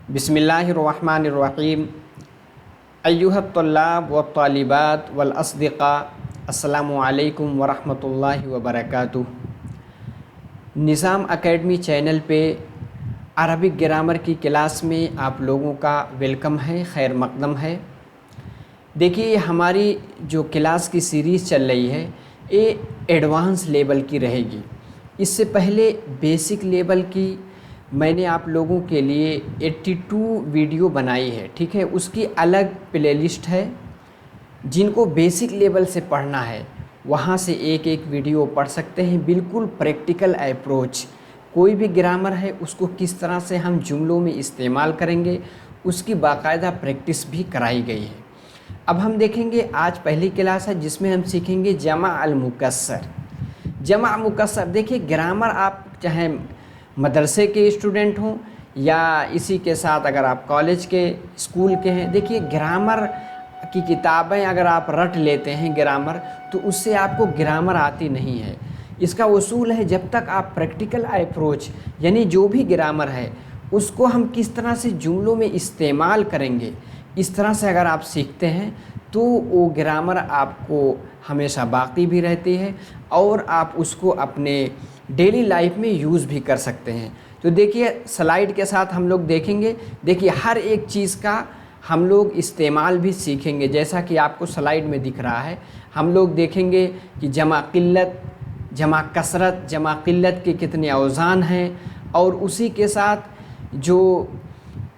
बिस्मिल्लाहिर्रहमानिर्रहीम। अय्युहत्तुल्लाब व तालिबात वल अस्दिक़ा, अस्सलामु अलैकुम वरहमतुल्लाहि वबरकातुहू। निज़ाम एकेडमी चैनल पे अरबिक ग्रामर की क्लास में आप लोगों का वेलकम है, खैर मक़दम है। देखिए, हमारी जो क्लास की सीरीज़ चल रही है ये एडवांस लेवल की रहेगी। इससे पहले बेसिक लेवल की मैंने आप लोगों के लिए 82 वीडियो बनाई है, ठीक है। उसकी अलग प्लेलिस्ट है। जिनको बेसिक लेवल से पढ़ना है वहाँ से एक एक वीडियो पढ़ सकते हैं। बिल्कुल प्रैक्टिकल अप्रोच, कोई भी ग्रामर है उसको किस तरह से हम जुमलों में इस्तेमाल करेंगे उसकी बाकायदा प्रैक्टिस भी कराई गई है। अब हम देखेंगे, आज पहली क्लास है जिसमें हम सीखेंगे जमा अल मुकस्सर। जमा मुकस्सर, देखिए ग्रामर आप चाहे मदरसे के स्टूडेंट हों या इसी के साथ अगर आप कॉलेज के स्कूल के हैं, देखिए ग्रामर की किताबें अगर आप रट लेते हैं ग्रामर तो उससे आपको ग्रामर आती नहीं है। इसका उसूल है, जब तक आप प्रैक्टिकल अप्रोच यानी जो भी ग्रामर है उसको हम किस तरह से जुमलों में इस्तेमाल करेंगे, इस तरह से अगर आप सीखते हैं तो वो ग्रामर आपको हमेशा बाकी भी रहती है और आप उसको अपने डेली लाइफ में यूज़ भी कर सकते हैं। तो देखिए स्लाइड के साथ हम लोग देखेंगे, देखिए हर एक चीज़ का हम लोग इस्तेमाल भी सीखेंगे। जैसा कि आपको स्लाइड में दिख रहा है, हम लोग देखेंगे कि जमा किल्लत, जमा कसरत, जमा किल्लत के कितने औज़ान हैं और उसी के साथ जो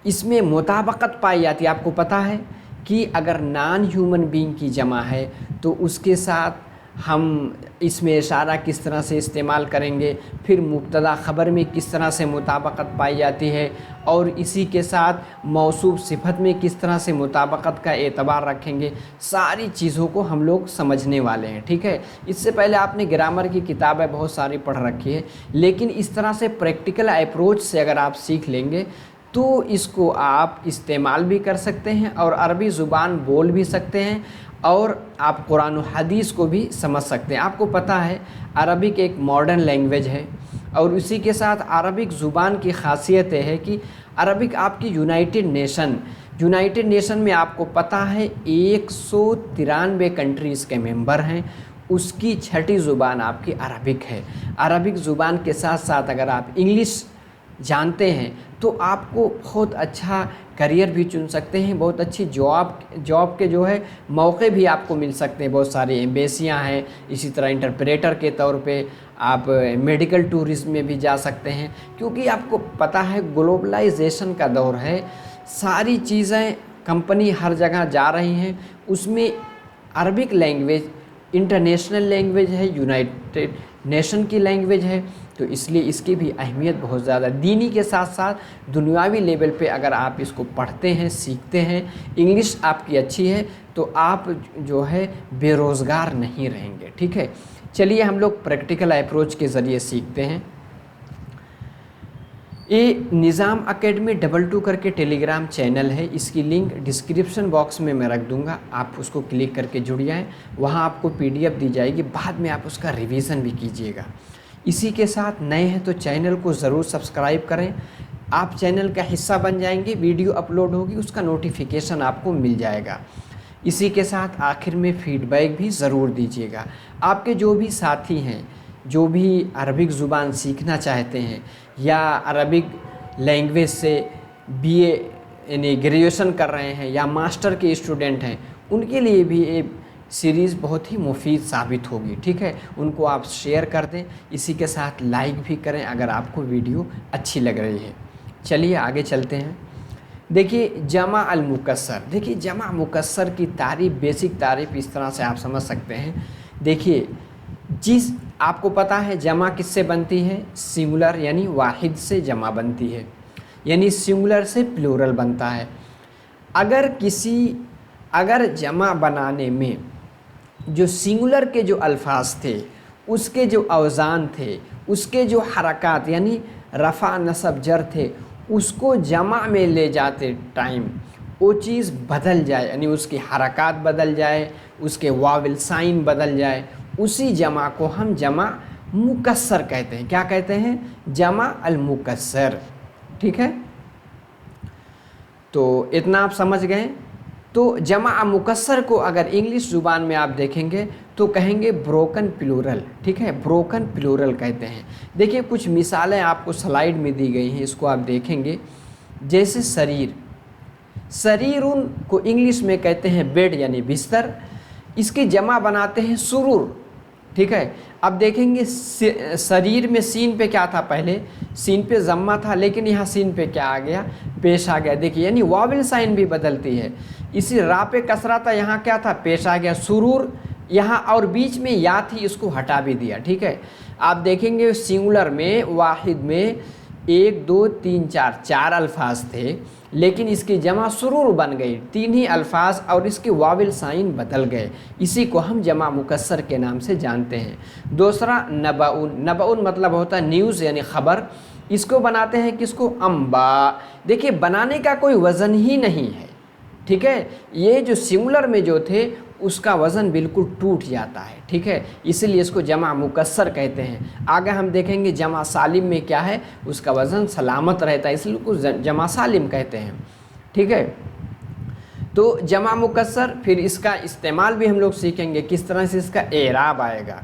इसमें मुताबकत पाई जाती है। आपको पता है कि अगर नॉन ह्यूमन बीइंग की जमा है तो उसके साथ हम इसमें इशारा किस तरह से इस्तेमाल करेंगे, फिर मुब्तदा ख़बर में किस तरह से मुताबकत पाई जाती है और इसी के साथ मौसूफ सिफत में किस तरह से मुताबकत का एतबार रखेंगे, सारी चीज़ों को हम लोग समझने वाले हैं, ठीक है। इससे पहले आपने ग्रामर की किताबें बहुत सारी पढ़ रखी है, लेकिन इस तरह से प्रैक्टिकल अप्रोच से अगर आप सीख लेंगे तो इसको आप इस्तेमाल भी कर सकते हैं और अरबी ज़ुबान बोल भी सकते हैं और आप कुरान और हदीस को भी समझ सकते हैं। आपको पता है अरबिक एक मॉडर्न लैंग्वेज है और इसी के साथ अरबिक ज़ुबान की ख़ासियत है कि अरबिक आपकी यूनाइटेड नेशन में आपको पता है 193 कंट्रीज़ के मेंबर हैं, उसकी छठी ज़ुबान आपकी अरबिक है। अरबिक ज़ुबान के साथ साथ अगर आप इंग्लिश जानते हैं तो आपको बहुत अच्छा करियर भी चुन सकते हैं, बहुत अच्छी जॉब के जो है मौके भी आपको मिल सकते हैं। बहुत सारी एम्बेसियां हैं, इसी तरह इंटरप्रेटर के तौर पे आप मेडिकल टूरिज्म में भी जा सकते हैं, क्योंकि आपको पता है ग्लोबलाइजेशन का दौर है। सारी चीज़ें कंपनी हर जगह जा रही हैं, उसमें अरबिक लैंग्वेज इंटरनेशनल लैंग्वेज है, यूनाइटेड नेशन की लैंग्वेज है, तो इसलिए इसकी भी अहमियत बहुत ज़्यादा। दीनी के साथ साथ दुनियावी लेवल पे अगर आप इसको पढ़ते हैं, सीखते हैं, इंग्लिश आपकी अच्छी है तो आप जो है बेरोज़गार नहीं रहेंगे, ठीक है। चलिए हम लोग प्रैक्टिकल अप्रोच के ज़रिए सीखते हैं। ये निज़ाम एकेडमी 22 करके टेलीग्राम चैनल है, इसकी लिंक डिस्क्रिप्शन बॉक्स में मैं रख दूंगा, आप उसको क्लिक करके जुड़ जाएँ। वहाँ आपको PDF दी जाएगी, बाद में आप उसका रिवीजन भी कीजिएगा। इसी के साथ नए हैं तो चैनल को ज़रूर सब्सक्राइब करें, आप चैनल का हिस्सा बन जाएंगे, वीडियो अपलोड होगी उसका नोटिफिकेशन आपको मिल जाएगा। इसी के साथ आखिर में फीडबैक भी ज़रूर दीजिएगा। आपके जो भी साथी हैं जो भी अरबिक ज़ुबान सीखना चाहते हैं या अरबिक लैंग्वेज से BA यानी ग्रेजुएशन कर रहे हैं या मास्टर के स्टूडेंट हैं, उनके लिए भी ये सीरीज़ बहुत ही मुफीद साबित होगी, ठीक है। उनको आप शेयर कर दें, इसी के साथ लाइक भी करें अगर आपको वीडियो अच्छी लग रही है। चलिए आगे चलते हैं। देखिए जमा अल मुकस्सर, देखिए जमा मुकस्सर की तारीफ़, बेसिक तारीफ़ इस तरह से आप समझ सकते हैं। देखिए आपको पता है जमा किससे बनती है, सिंगुलर यानी वाहिद से जमा बनती है, यानी सिंगुलर से प्लूरल बनता है। अगर जमा बनाने में जो सिंगुलर के जो अल्फाज थे, उसके जो औज़ान थे, उसके जो हरकत यानी रफ़ा नसब जर थे, उसको जमा में ले जाते टाइम वो चीज़ बदल जाए, यानी उसकी हरकत बदल जाए, उसके वाविल साइन बदल जाए, उसी जमा को हम जमा मुकस्सर कहते हैं। क्या कहते हैं? जमा अल मुकस्सर, ठीक है। تو اتنا آپ سمجھ گئے. تو جمع مکسر کو اگر انگلش زبان میں آپ دیکھیں گے تو کہیں گے بروکن پلورل. ٹھیک ہے, بروکن پلورل کہتے ہیں. دیکھیے کچھ مثالیں آپ کو سلائیڈ میں دی گئی ہیں, اس کو آپ دیکھیں گے. جیسے سریر, سریرن کو انگلش میں کہتے ہیں بیڈ یعنی بستر, اس کی جمع بناتے ہیں سرور. ٹھیک ہے, اب دیکھیں گے سریر میں سین پہ کیا تھا, پہلے سین پہ ضمہ تھا, لیکن یہاں سین پہ کیا آ گیا, پیش آ گیا. دیکھیے یعنی واول سائن بھی بدلتی ہے. اسی را پہ کسرہ تھا, یہاں کیا تھا, پیش آ گیا سرور. یہاں اور بیچ میں یا تھی, اس کو ہٹا بھی دیا. ٹھیک ہے, آپ دیکھیں گے سنگولر میں واحد میں 1 2 3 4 الفاظ تھے, لیکن اس کی جمع سرور بن گئی, 3 ہی الفاظ, اور اس کے واول سائن بدل گئے. اسی کو ہم جمع مکسر کے نام سے جانتے ہیں. دوسرا نبعون, نبعون مطلب ہوتا ہے نیوز یعنی خبر. اس کو بناتے ہیں کس کو, انباء. دیکھیے بنانے کا کوئی وزن ہی نہیں ہے. ٹھیک ہے, یہ جو سنگولر میں جو تھے اس کا وزن بالکل ٹوٹ جاتا ہے. ٹھیک ہے, اسی لیے اس کو جمع مکسر کہتے ہیں. آگے ہم دیکھیں گے جمع سالم میں کیا ہے, اس کا وزن سلامت رہتا ہے, اس لیے اس کو جمع سالم کہتے ہیں. ٹھیک ہے, تو جمع مکسر, پھر اس کا استعمال بھی ہم لوگ سیکھیں گے, کس طرح سے اس کا اعراب آئے گا.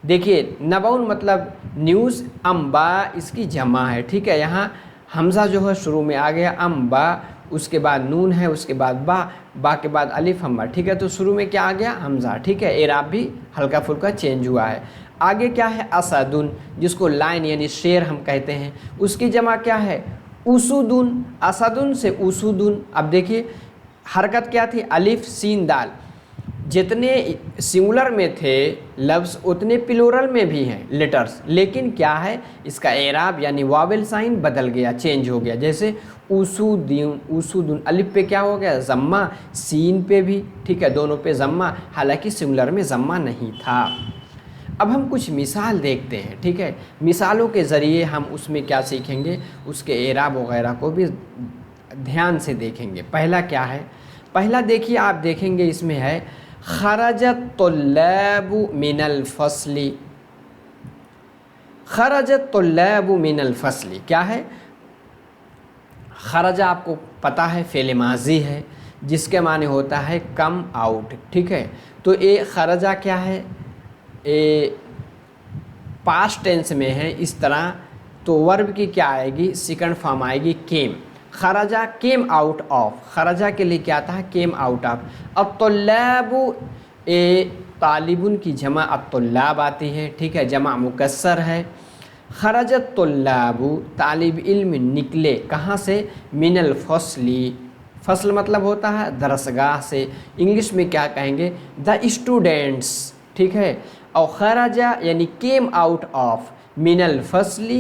دیکھیے نبعون مطلب نیوز, انباء اس کی جمع ہے. ٹھیک ہے, یہاں حمزہ جو ہے شروع میں آ گیا, انباء, اس کے بعد نون ہے, اس کے بعد با کے بعد الف ہمہ. ٹھیک ہے, تو شروع میں کیا آ گیا, حمزہ. ٹھیک ہے, اعراب بھی ہلکا پھلکا چینج ہوا ہے. آگے کیا ہے, اسدن, جس کو لائن یعنی شیر ہم کہتے ہیں, اس کی جمع کیا ہے, اسودن. اسدن سے اسودن. اب دیکھیے حرکت کیا تھی, الف سین دال. جتنے سنگولر میں تھے لفظ اتنے پلورل میں بھی ہیں لیٹرز, لیکن کیا ہے, اس کا اعراب یعنی واول سائن بدل گیا, چینج ہو گیا. جیسے اسودن, اسودن, الف پہ کیا ہو گیا, ضمہ, سین پہ بھی. ٹھیک ہے, دونوں پہ ضمہ, حالانکہ سنگولر میں ضمہ نہیں تھا. اب ہم کچھ مثال دیکھتے ہیں. ٹھیک ہے, مثالوں کے ذریعے ہم اس میں کیا سیکھیں گے, اس کے اعراب وغیرہ کو بھی دھیان سے دیکھیں گے. پہلا کیا ہے, پہلا دیکھیے آپ دیکھیں گے اس میں ہے خرج الطلاب من الفصل. خرج الطلاب من الفصل کیا ہے, خرج آپ کو پتہ ہے فعل ماضی ہے, جس کے معنی ہوتا ہے کم آؤٹ. ٹھیک ہے, تو یہ خرجہ کیا ہے, پاسٹ ٹینس میں ہے اس طرح, تو ورب کی کیا آئے گی, سیکنڈ فارم آئے گی کیم. خرجہ کیم آؤٹ آف, خرجہ کے لیے کیا آتا ہے, کیم آؤٹ آف. الطلاب طالبن کی جمع الطلاب آتی ہے. ٹھیک ہے, جمع مکسر ہے. خرج الطلاب طالب علم نکلے, کہاں سے, من الفصل. فصل مطلب ہوتا ہے درسگاہ سے, انگلش میں کیا کہیں گے, دا اسٹوڈنٹس. ٹھیک ہے, اور خرجہ یعنی کیم آؤٹ آف, من الفصل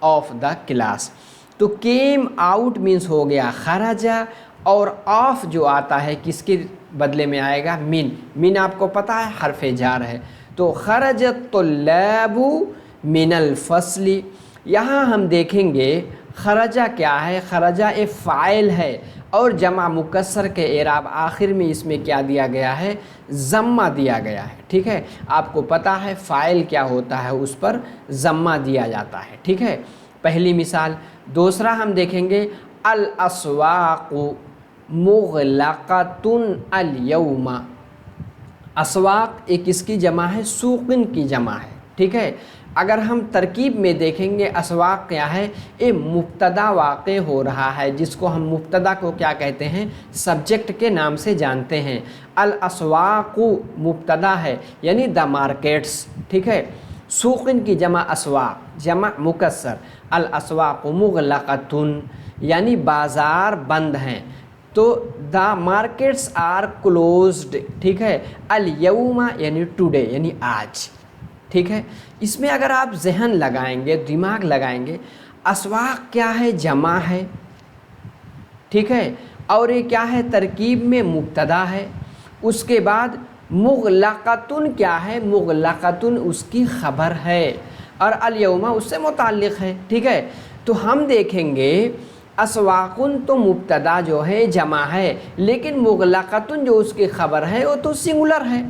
آف دا کلاس. تو کیم آؤٹ مینس ہو گیا خرجہ, اور آف جو آتا ہے کس کے بدلے میں آئے گا, من. من آپ کو پتہ ہے حرف جار ہے, تو خرج الطلاب من الفصل. یہاں ہم دیکھیں گے خرجہ کیا ہے, خرجہ ایک فاعل ہے, اور جمع مکسر کے اعراب آخر میں اس میں کیا دیا گیا ہے, ضمہ دیا گیا ہے. ٹھیک ہے, آپ کو پتہ ہے فاعل کیا ہوتا ہے, اس پر ضمہ دیا جاتا ہے. ٹھیک ہے, پہلی مثال. دوسرا ہم دیکھیں گے الاسواق مغلقۃ اليوم. اسواق ایک اس کی جمع ہے, سوقن کی جمع ہے. ٹھیک ہے, اگر ہم ترکیب میں دیکھیں گے اسواق کیا ہے, یہ مبتدا واقع ہو رہا ہے, جس کو ہم مبتدا کو کیا کہتے ہیں, سبجیکٹ کے نام سے جانتے ہیں. الاسواق مبتدا ہے یعنی دا مارکیٹس. ٹھیک ہے, سوقن کی جمع اسواق, جمع مکسر. الاسواق مغلقۃ یعنی بازار بند ہیں, تو دا مارکیٹس آر کلوزڈ. ٹھیک ہے, الیوم یعنی ٹوڈے یعنی آج. ٹھیک ہے, اس میں اگر آپ ذہن لگائیں گے, دماغ لگائیں گے, اسواق کیا ہے, جمع ہے. ٹھیک ہے, اور یہ کیا ہے, ترکیب میں مبتدا ہے. اس کے بعد مغلقۃن کیا ہے, مغلقۃن اس کی خبر ہے, اور الیوم اس سے متعلق ہے. ٹھیک ہے, تو ہم دیکھیں گے اسواقن تو مبتدا جو ہے جمع ہے, لیکن مغلقۃن جو اس کی خبر ہے وہ تو سنگولر ہے.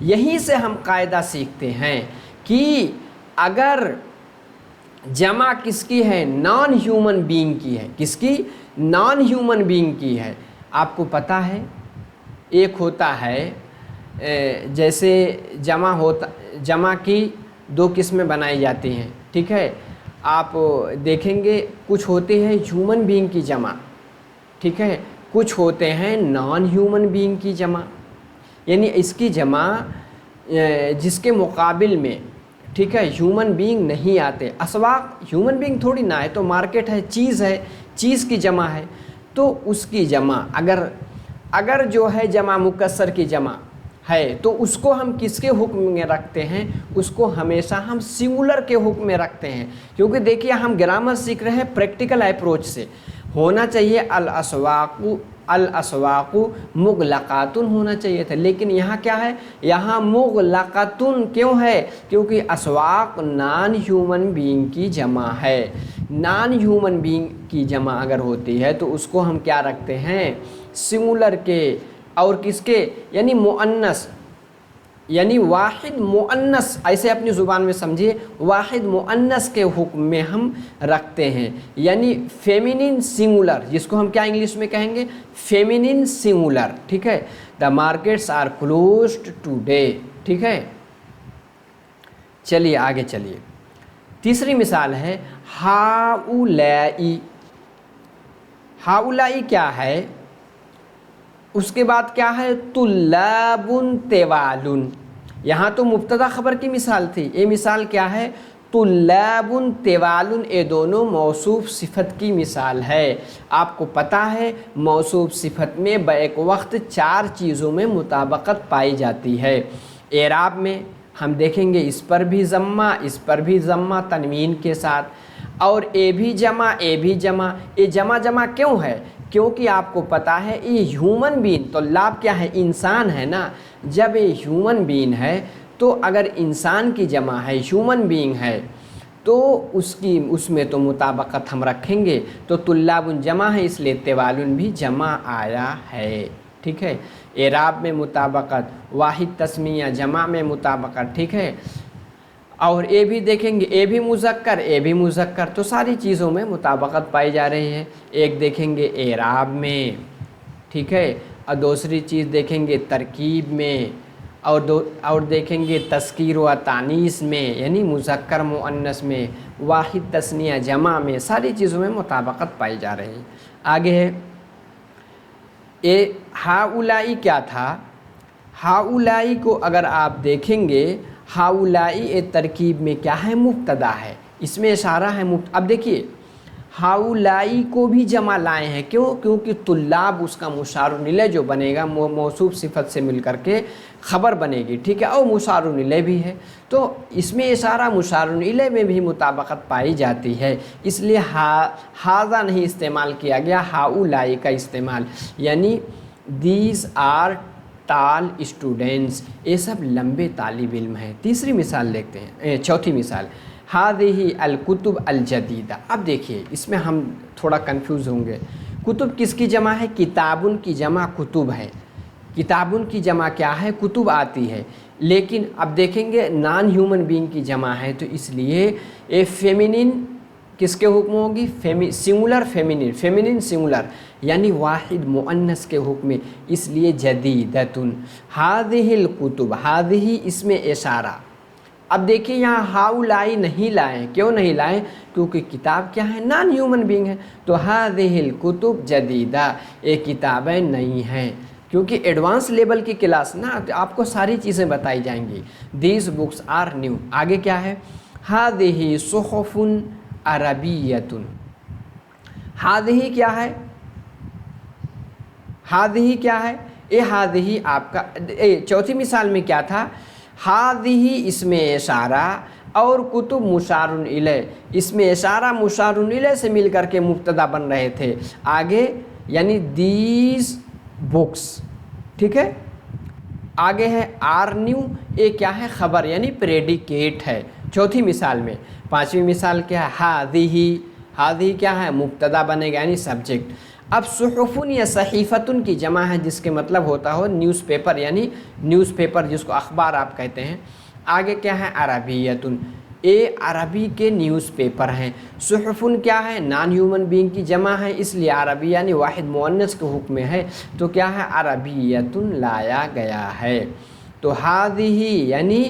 یہیں سے ہم قاعدہ سیکھتے ہیں کہ اگر जमा किसकी है? नॉन ह्यूमन बीइंग की है। किसकी? नॉन ह्यूमन बीइंग की है। आपको पता है एक होता है जैसे जमा की दो किस्में बनाई जाती हैं, ठीक है। आप देखेंगे कुछ होते हैं ह्यूमन बीइंग की जमा, ठीक है, कुछ होते हैं नॉन ह्यूमन बीइंग की जमा। यानी इसकी जमा जिसके मुकाबिल में, ठीक है, ह्यूमन बीइंग नहीं आते। अस्वाक ह्यूमन बीइंग थोड़ी ना है, तो मार्केट है, चीज़ की जमा है, तो उसकी जमा अगर जो है जमा मुकस्सर की जमा है तो उसको हम किसके हुक्म में रखते हैं? उसको हमेशा हम सिंगुलर के हुक्म में रखते हैं। क्योंकि देखिए हम ग्रामर सीख रहे हैं प्रैक्टिकल अप्रोच से। होना चाहिए अल अस्वाक़ु मुग़लक़ातुन होना चाहिए था, लेकिन यहाँ क्या है? यहाँ मुग़लक़ातुन क्यों है? क्योंकि अस्वाक़ नॉन ह्यूमन बीइंग की जमा है। नॉन ह्यूमन बीइंग की जमा अगर होती है तो उसको हम क्या रखते हैं? सिंगुलर के और किसके? यानी मुअन्नस, यानी वाहिद मुअन्नस, ऐसे अपनी ज़ुबान में समझिए, वाहिद मुअन्नस के हुक्म में हम रखते हैं। यानी फेमिनिन सिंगुलर, जिसको हम क्या इंग्लिश में कहेंगे? फेमिनिन सिंगुलर, ठीक है। The markets are closed today, ठीक है। चलिए आगे चलिए। तीसरी मिसाल है हाउलाई। हाउलाई क्या है? उसके बाद क्या है? तुल्लाबुन तेवालुन। यहाँ तो मुब्तदा ख़बर की मिसाल थी, ये मिसाल क्या है? तुल्लाबुन तेवालुन। ये दोनों मौसूफ सिफत की मिसाल है। आपको पता है मौसूफ सिफत में बैक वक्त 4 चीज़ों में मुताबकत पाई जाती है। एराब में हम देखेंगे इस पर भी ज़म्मा तनवीन के साथ, और ए भी जमा। ये जमा क्यों है? क्योंकि आपको पता है ये ह्यूमन बीइंग, तो लाभ क्या है? इंसान है ना। जब ये ह्यूमन बीइंग है तो अगर इंसान की जमा है, ह्यूमन बीइंग है, तो उसमें तो मुताबकत हम रखेंगे। तो तुल्लाबुन जमा है, इसलिए तेवालुन भी जमा आया है, ठीक है। एराब में मुताबकत, वाहिद तस्मिया जमा में मुताबकत, ठीक है। और ये भी देखेंगे ए भी मुज़क्कर, तो सारी चीज़ों में मुताबकत पाई जा रही है। एक देखेंगे एराब में, ठीक है, और दूसरी चीज़ देखेंगे तरकीब में, और देखेंगे तस्कीर व तानीस में, यानी मुज़क्कर मुअन्नस में, वाहिद तस्निया जमा में, सारी चीज़ों में मुताबकत पाई जा रही है। आगे है ए हाउलाई। क्या था? हाउलाई को अगर आप देखेंगे, हाउलाई ए तरकीब में क्या है? मुब्तदा है, इसमें इशारा है अब देखिए हाउलाई को भी जमा लाए हैं, क्यों? क्योंकि तुल्लाब उसका मुशारुन इलैह जो बनेगा मौसूफ सिफत से मिलकर के ख़बर बनेगी, ठीक है, और मुशारुन इलैह भी है, तो इसमें इशारा मुशारुन इलैह में भी मुताबकत पाई जाती है। इसलिए हाज़ा नहीं इस्तेमाल किया गया, हाउलाई का इस्तेमाल, यानी दीज आर टाल स्टूडेंट्स, ये सब लंबे तालिब इल्म हैं। तीसरी मिसाल देखते हैं, चौथी मिसाल हादिही अल कुतुब अल जदीदा। अब देखिए इसमें हम थोड़ा कंफ्यूज होंगे। कुतुब किसकी जमा है? किताबुन की जमा कुतुब है। किताबुन की जमा क्या है? कुतुब आती है, लेकिन अब देखेंगे नॉन ह्यूमन बीइंग की जमा है, तो इसलिए ये फेमिनिन किसके हुक्म होगी? सिंगुलर फेमिनिन सिंगुलर, यानी वाहिद मुअन्नस के हुक्म में, इसलिए जदीदतुन। हादिहिल कुतुब, हादिही इसमें इशारा। अब देखिए यहाँ हाउलाई नहीं लाए, क्यों नहीं लाए? क्योंकि किताब क्या है? नॉन ह्यूमन बीइंग है, तो हादिहिल कुतुब जदीदा, ये किताबें नई हैं, क्योंकि एडवांस लेवल की क्लास ना, तो आपको सारी चीज़ें बताई जाएंगी। These books are new. आगे क्या है? हादिही सुहुफुन अरबियतुन। हादिही क्या है? हादिही क्या है? ये हादिही आपका चौथी मिसाल में क्या था? हादिही इसमें इशारा और कुतुब मुशारुन इलैह, इसमें इशारा मुशारुन इलैह से मिलकर के मुब्तदा बन रहे थे। आगे यानी दीज बुक्स, ठीक है। आगे है आर न्यू, ये क्या है? खबर, यानी प्रेडिकेट है चौथी मिसाल में। पांचवी मिसाल क्या है? हादिही, हादिही क्या है? मुब्तदा बनेगा, यानी सब्जेक्ट। अब सुहुफुन या सहीफ़तुन की जमा है, जिसके मतलब होता हो न्यूज़पेपर, यानी न्यूज़पेपर जिसको अखबार आप कहते हैं। आगे क्या है? अरबियतुन, یہ عربی کے نیوز پیپر ہیں۔ صحفن کیا ہے؟ نان ہیومن بینگ کی جمع ہے، اس لیے عربی یعنی واحد مؤنث کے حکم میں ہے، تو کیا ہے؟ عربیتن لایا گیا ہے۔ تو ہذہ یعنی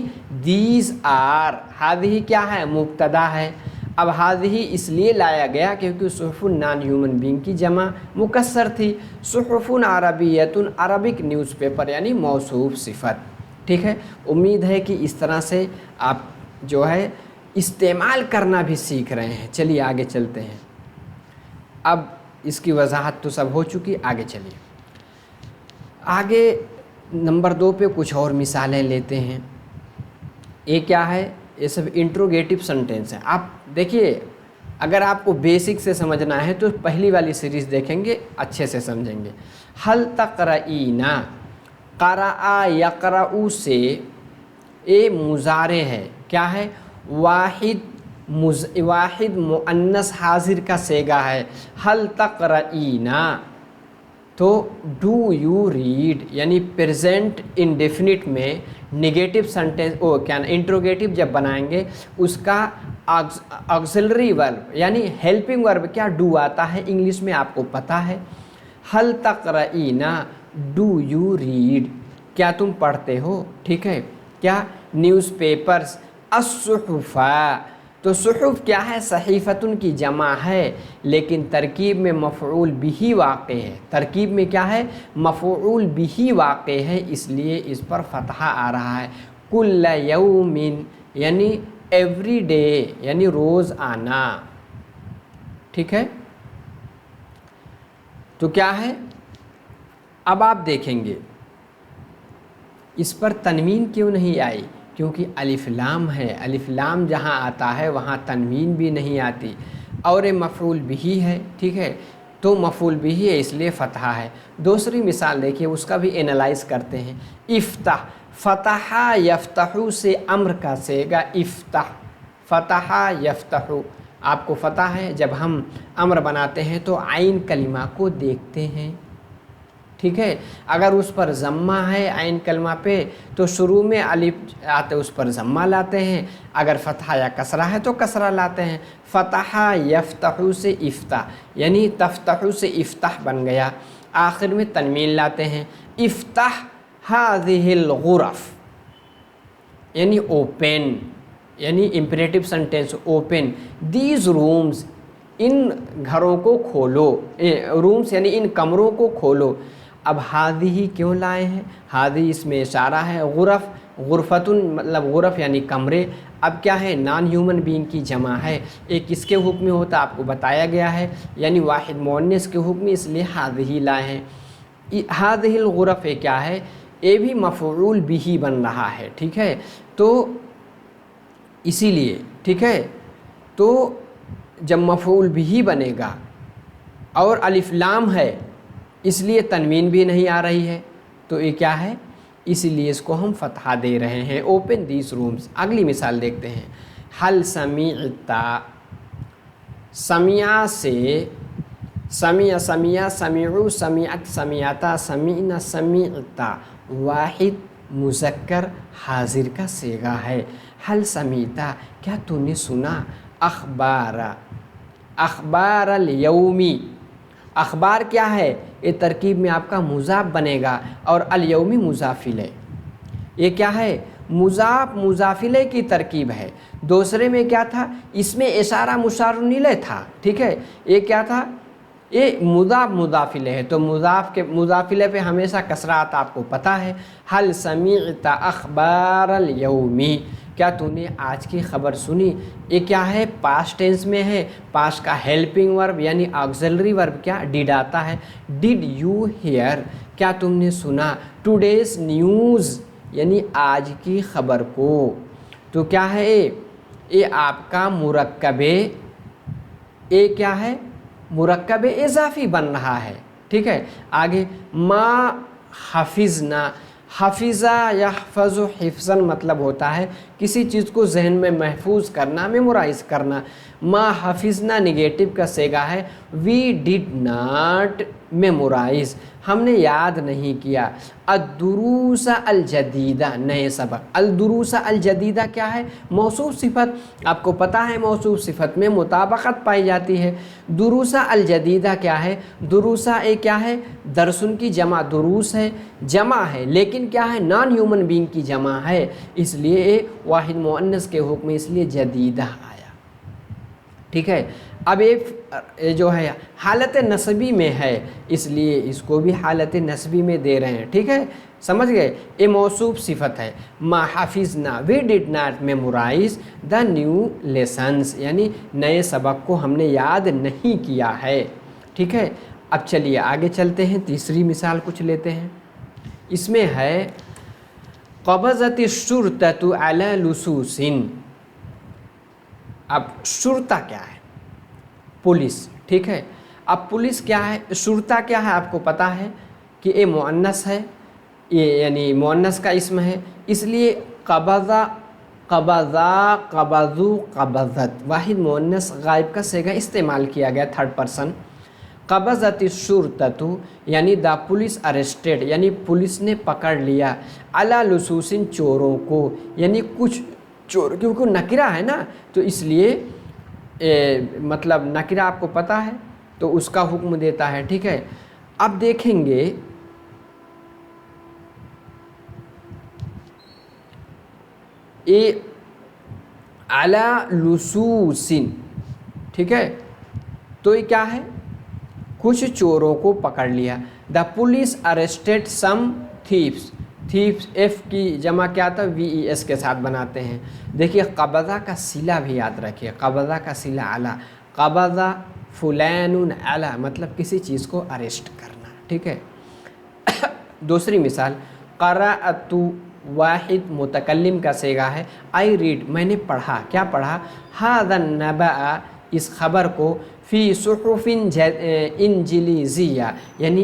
دیز آر، ہذہ کیا ہے؟ مبتدا ہے۔ اب ہذہ اس لیے لایا گیا کیونکہ صحفن نان ہیومن بینگ کی جمع مکسر تھی۔ صحفن عربیتن عربک نیوز پیپر یعنی موصوف صفت۔ ٹھیک ہے، امید ہے کہ اس طرح سے آپ جو ہے استعمال کرنا بھی سیکھ رہے ہیں۔ چلیے آگے چلتے ہیں۔ اب اس کی وضاحت تو سب ہو چکی، آگے چلیے۔ آگے نمبر 2 پہ کچھ اور مثالیں لیتے ہیں۔ یہ کیا ہے؟ یہ سب انٹروگیٹو سنٹینس ہیں۔ آپ دیکھیے، اگر آپ کو بیسک سے سمجھنا ہے تو پہلی والی سیریز دیکھیں گے، اچھے سے سمجھیں گے۔ حل تقرئینا، قرأ یقرأ سے اے مضارع ہے، کیا ہے؟ واحد مؤنث حاضر کا صیغہ ہے۔ حل تقرئینا، تو ڈو یو ریڈ یعنی پریزنٹ انڈیفینٹ میں نگیٹو سنٹینس کیا انٹروگیٹو جب بنائیں گے اس کا آگزلری ورب یعنی ہیلپنگ ورب کیا؟ ڈو آتا ہے، انگلش میں آپ کو پتہ ہے۔ حل تقرئینا، ڈو یو ریڈ، کیا تم پڑھتے ہو؟ ٹھیک ہے، کیا؟ News papers. الصحفہ، تو صحف کیا ہے؟ صحیفتن کی جمع ہے، لیکن ترکیب میں مفعول بہ واقع ہے۔ ترکیب میں کیا ہے؟ مفعول بہ واقع ہے، اس لیے اس پر فتحہ آ رہا ہے۔ کل یوم یعنی ایوری ڈے یعنی روز آنا۔ ٹھیک ہے، تو کیا ہے؟ اب آپ دیکھیں گے اس پر تنوین کیوں نہیں آئی؟ کیونکہ الف لام ہے، الف لام جہاں آتا ہے وہاں تنوین بھی نہیں آتی، اور مفعول بہ ہے۔ ٹھیک ہے، تو مفعول بہ ہے اس لیے فتحہ ہے۔ دوسری مثال دیکھیے، اس کا بھی انالائز کرتے ہیں۔ افتح، فتح یفتح سے امر کا صیغہ افتح، فتح یفتح۔ آپ کو پتہ ہے جب ہم امر بناتے ہیں تو عین کلمہ کو دیکھتے ہیں۔ ٹھیک ہے، اگر اس پر ضمہ ہے عین کلمہ پہ تو شروع میں الف آتے اس پر ضمہ لاتے ہیں، اگر فتحہ یا کسرہ ہے تو کسرہ لاتے ہیں۔ فتح یفتح سے افتح یعنی تفتح سے افتح بن گیا، آخر میں تنوین لاتے ہیں۔ افتح هذه الغرف یعنی اوپن، یعنی imperative sentence open these rooms, ان گھروں کو کھولو، رومز یعنی ان کمروں کو کھولو۔ اب ہادی کیوں لائے ہیں؟ ہادی اس میں اشارہ ہے، غرف، غرفتن مطلب غرف یعنی کمرے۔ اب کیا ہے؟ نان ہیومن بینگ کی جمع ہے، ایک کس کے حکم میں ہوتا آپ کو بتایا گیا ہے، یعنی واحد مؤنث کے حکم میں، اس لیے ہادی لائے ہیں۔ ہادی الغرف کیا ہے؟ یہ بھی مفعول بہ بن رہا ہے۔ ٹھیک ہے، تو اسی لیے ٹھیک ہے، تو جب مفعول بہ بنے گا اور الف لام ہے اس لیے تنوین بھی نہیں آ رہی ہے، تو یہ کیا ہے؟ اسی لیے اس کو ہم فتحہ دے رہے ہیں، اوپن دیس رومز۔ اگلی مثال دیکھتے ہیں۔ حل سمیعتا، سمیع سے سمیع، سمیع، سمیعو، سمیعت، سمیعتا، سمیعنا، سمیعتا، واحد مذکر حاضر کا صیغہ ہے۔ حل سمیعتا، کیا تو نے سنا؟ اخبار، اخبار الیومی، اخبار کیا ہے؟ یہ ترکیب میں آپ کا مضاف بنے گا، اور الیومی مضاف الیہ، یہ کیا ہے؟ مضاف مضاف الیہ کی ترکیب ہے۔ دوسرے میں کیا تھا؟ اس میں اشارہ مشار الیہ تھا۔ ٹھیک ہے، یہ کیا تھا؟ یہ مضاف مضاف الیہ ہے، تو مضاف الیہ پہ ہمیشہ کسرہ آتا، آپ کو پتہ ہے۔ حل سمیعت اخبار الیومی، کیا تو نے آج کی خبر سنی؟ یہ کیا ہے؟ پاسٹ ٹینس میں ہے، پاسٹ کا ہیلپنگ ورب یعنی آگزلری ورب کیا؟ ڈیڈ آتا ہے۔ ڈیڈ یو ہیئر، کیا تم نے سنا؟ ٹوڈیز نیوز یعنی آج کی خبر کو، تو کیا ہے؟ یہ آپ کا مرکب، یہ کیا ہے؟ مرکب اضافی بن رہا ہے۔ ٹھیک ہے، آگے ما حفظنا، حفظہ یحفظ حفظاً مطلب ہوتا ہے کسی چیز کو ذہن میں محفوظ کرنا، میمورائز کرنا۔ मा हाफिजना निगेटिव का सेगा है वी डिड नॉट मेमोराइज, हमने याद नहीं किया। अद्दुरूसा अल जदीदा, नए सबक। अल दुरूसा अल जदीदा क्या है? मौसूफ सिफत। आपको पता है मौसूफ सिफत में मुताबकत पाई जाती है। दुरूसा अल जदीदा क्या है? दुरूसा एक क्या है? दरसुन की जमा दुरूस है, जमा है, लेकिन क्या है? नॉन ह्यूमन बीइंग की जमा है, इसलिए वाहिद मुअन्नस के हुक्म में इसलिए जदीदा आया। ठीक है। अब ये जो है हालत नस्बी में है, इसलिए इसको भी हालत नस्बी में दे रहे हैं। ठीक है, समझ गए? ये मौसूफ सिफत है। मा हाफिजना, we did not memorise the new lessons, यानी नए सबक को हमने याद नहीं किया है। ठीक है, अब चलिए आगे चलते हैं, तीसरी मिसाल कुछ लेते हैं। इसमें है क़बज़त शुर्ततु अला लुसूसिन। अब शुर्ता क्या है? पुलिस। ठीक है, अब पुलिस क्या है? शुर्ता क्या है? आपको पता है कि ये मुअन्नस है, ये यानी मुअन्नस का इसम है, इसलिए क़बज़ा, क़बज़ा, क़बज़ू, क़बज़त, वाहिद मुअन्नस गायब का सेगा इस्तेमाल किया गया, थर्ड पर्सन। क़बज़त शुर्ततु यानी द पुलिस अरेस्टेड, यानी पुलिस ने पकड़ लिया, अला लुसूसिन, चोरों को, यानी कुछ चोर, क्योंकि नकिरा है ना, तो इसलिए मतलब नकिरा आपको पता है तो उसका हुक्म देता है। ठीक है, अब देखेंगे ये अला लुसूसिन। ठीक है, तो ये क्या है? कुछ चोरों को पकड़ लिया। The police arrested some thieves. Thieves एफ की जमा क्या था? VES के साथ बनाते हैं। देखिए क़बज़ा का सिला भी याद रखिए, क़बज़ा का सिला अला, क़बज़ा फुलैनुन अला, मतलब किसी चीज़ को अरेस्ट करना। ठीक है। दूसरी मिसाल क़राअतु, वाहिद मुतकल्लिम का सेगा है, आई रीड, मैंने पढ़ा। क्या पढ़ा? हाज़न नबअ, इस खबर को, फ़ी सुहुफ़िन इंजिलीज़िया, यानी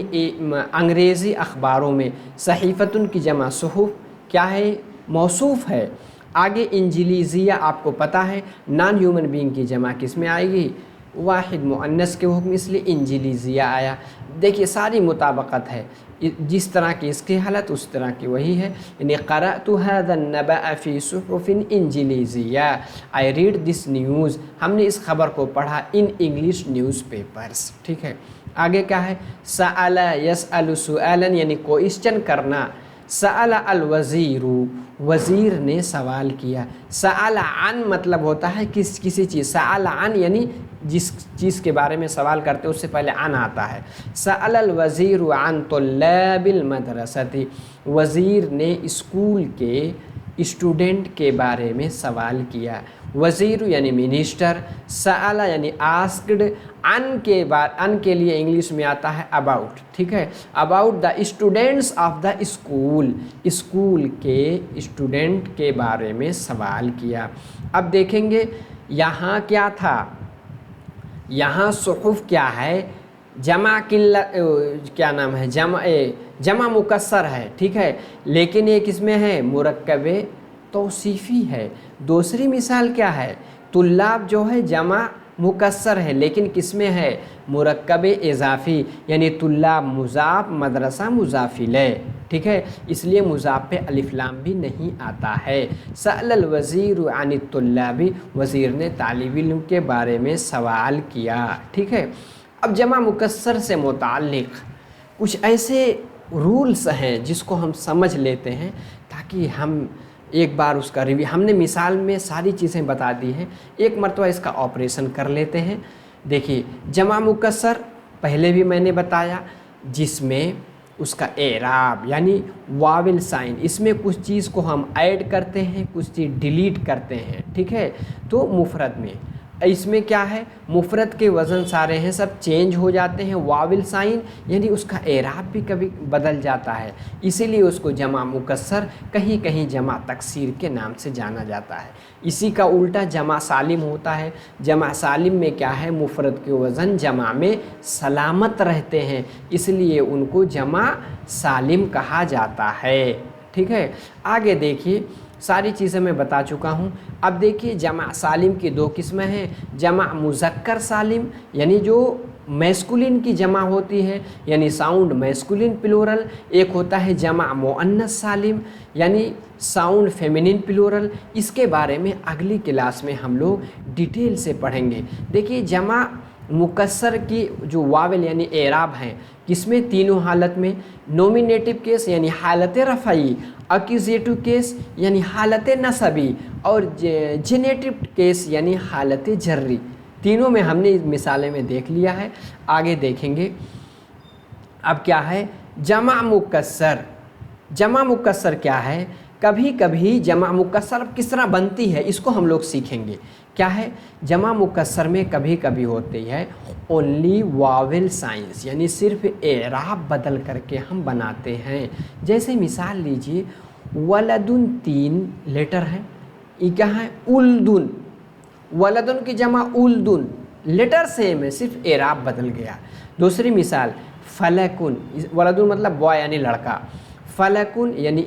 अंग्रेज़ी अखबारों में। सहीफ़तुन की जमा सुहुफ़ क्या है? मौसूफ़ है। आगे इंजिलीज़िया आपको पता है नॉन ह्यूमन बीइंग की जमा किस में आएगी? वाहिद मुअन्नस के हुक्म, इसलिए इंजिलीज़िया आया। देखिए सारी मुताबकत है, जिस तरह की इसकी हालत उस तरह की वही है। यानी क़रअतु हाज़न नबअ फ़ी सुहुफ़िन इंजिलीज़िया, आई रीड दिस न्यूज़, हमने इस खबर को पढ़ा इन इंग्लिश न्यूज़ पेपर्स। ठीक है, आगे क्या है? सअला यसअलु सुआलन, यानी क्वेश्चन करना। सअला अल वज़ीरु, वज़ीर ने सवाल किया। सअला अन मतलब होता है किसी चीज़, सअला अन यानी जिस चीज़ के बारे में सवाल करते हैं उससे पहले अन आता है। सअलल वज़ीरु अन तुल्लाबिल मदरसती, वज़ीर ने स्कूल के स्टूडेंट के बारे में सवाल किया। वज़ीर यानी मिनिस्टर, सअला यानी आस्क्ड, अन के लिए इंग्लिश में आता है अबाउट। ठीक है, about the students of the school, school के स्टूडेंट के बारे में सवाल किया। अब देखेंगे यहाँ क्या था? यहाँ सुहुफ़ क्या है? जमा किल्लत, क्या नाम है? जमा मुकस्सर है। ठीक है, लेकिन ये किसमें है? मुरक्कबे तौसीफ़ी है। दूसरी मिसाल क्या है? तुल्लाब जो है जमा मुकस्सर है, लेकिन किसमें है? मुरक्कबे इज़ाफ़ी, यानी तुल्लाब मुज़ाफ़, मदरसा मुज़ाफ़िले। ठीक है, इसलिए मुज़ाफ़ पे अलिफ लाम भी नहीं आता है। सअलल वज़ीरु अनित तुल्लाबी, वज़ीर ने तालिब इल्म के बारे में सवाल किया। ठीक है, अब जमा मुकस्सर से मुताल्लिक़ कुछ ऐसे रूल्स हैं जिसको हम समझ लेते हैं ताकि हम एक बार उसका रिव्यू, हमने मिसाल में सारी चीज़ें बता दी हैं, एक मरतबा इसका ऑपरेशन कर लेते हैं। देखिए जमा मुकस्सर पहले भी मैंने बताया, जिसमें उसका एराब यानी वाविल साइन, इसमें कुछ चीज़ को हम ऐड करते हैं, कुछ चीज़ डिलीट करते हैं। ठीक है, तो मुफरद में इसमें क्या है? मुफरद के वज़न सारे हैं सब चेंज हो जाते हैं। वाविल साइन यानी उसका एराब भी कभी बदल जाता है, इसीलिए उसको जमा मुकस्सर, कहीं कहीं जमा तकसीर के नाम से जाना जाता है। इसी का उल्टा जमा सालिम होता है। जमा सालिम में क्या है? मुफरद के वज़न जमा में सलामत रहते हैं, इसलिए उनको जमा सालिम कहा जाता है। ठीक है, आगे देखिए सारी चीज़ें मैं बता चुका हूँ। अब देखिए जमा सालिम की दो किस्में हैं, जमा मुज़क्कर सालिम यानी जो मैस्कुलिन की जमा होती है यानी साउंड मैस्कुलिन प्लूरल, एक होता है जमा मुअन्नस सालिम यानी साउंड फेमिनिन प्लूरल। इसके बारे में अगली क्लास में हम लोग डिटेल से पढ़ेंगे। देखिए जमा मुकस्सर की जो वावेल यानी एराब हैं किसमें, तीनों हालत में, नोमिनेटिव केस यानी हालत रफ़ई, एक्यूजेटिव केस यानी हालत नसबी और जेनेटिव केस यानी हालत जर्री। तीनों में हमने मिसालें में देख लिया है, आगे देखेंगे। अब क्या है जमा मुकस्सर। जमा मुकस्सर क्या है, कभी कभी जमा मुकस्सर किस तरह बनती है इसको हम लोग सीखेंगे। क्या है, जमा मुकस्सर में कभी कभी होती है ओनली वावेल साइंस यानी सिर्फ एराब बदल करके हम बनाते हैं। जैसे मिसाल लीजिए वलदुन 3 लेटर है, ये क्या है उल्दुन, वलदुन की जमा उल्दुन, लेटर सेम है सिर्फ एराब बदल गया। दूसरी मिसाल फलकुन, वलदुन मतलब बॉय यानी लड़का, फलकुन यानी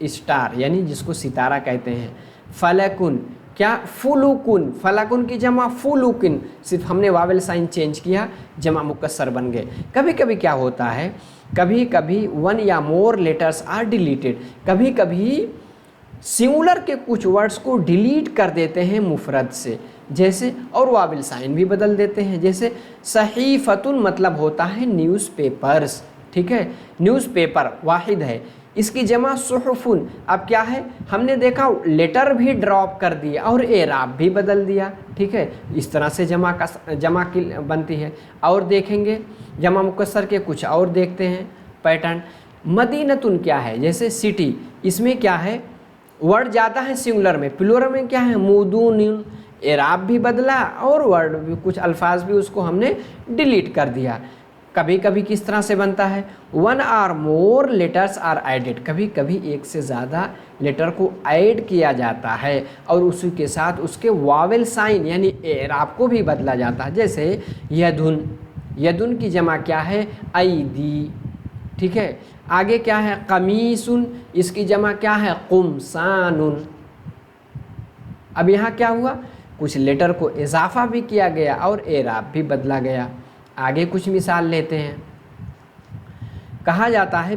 स्टार यानी जिसको सितारा कहते हैं, फलकुन क्या फुलुकुन, फलकुन की जमा फुलुकिन, सिर्फ हमने वावेल साइन चेंज किया जमा मुकस्सर बन गए। कभी कभी क्या होता है, कभी कभी 1 या मोर लेटर्स आर डिलीटेड, कभी कभी सिंगुलर के कुछ वर्ड्स को डिलीट कर देते हैं मुफरद से, जैसे और वावेल साइन भी बदल देते हैं। जैसे सहीफतुन मतलब होता है न्यूज़पेपर्स, ठीक है, न्यूज़पेपर वाहिद है, इसकी जमा सुहुफुन। अब क्या है, हमने देखा लेटर भी ड्रॉप कर दिया और एराब भी बदल दिया, ठीक है, इस तरह से जमा की बनती है। और देखेंगे जमा मुकस्सर के कुछ और देखते हैं पैटर्न। मदीनतुन क्या है, जैसे सिटी, इसमें क्या है वर्ड ज़्यादा है सिंगुलर में, प्लूरल में क्या है मुदुन, एराब भी बदला और वर्ड भी कुछ अल्फाज भी उसको हमने डिलीट कर दिया। कभी कभी किस तरह से बनता है 1 और मोर लेटर्स आर एडेड, कभी कभी एक से ज़्यादा लेटर को ऐड किया जाता है और उसी के साथ उसके वावेल साइन यानी एराब को भी बदला जाता है। जैसे यदुन, यदुन की जमा क्या है ऐदी, ठीक है। आगे क्या है कमीसुन, इसकी जमा क्या है कुमसानुन। अब यहाँ क्या हुआ, कुछ लेटर को इजाफा भी किया गया और एराब भी बदला गया। आगे कुछ मिसाल लेते हैं। कहा जाता है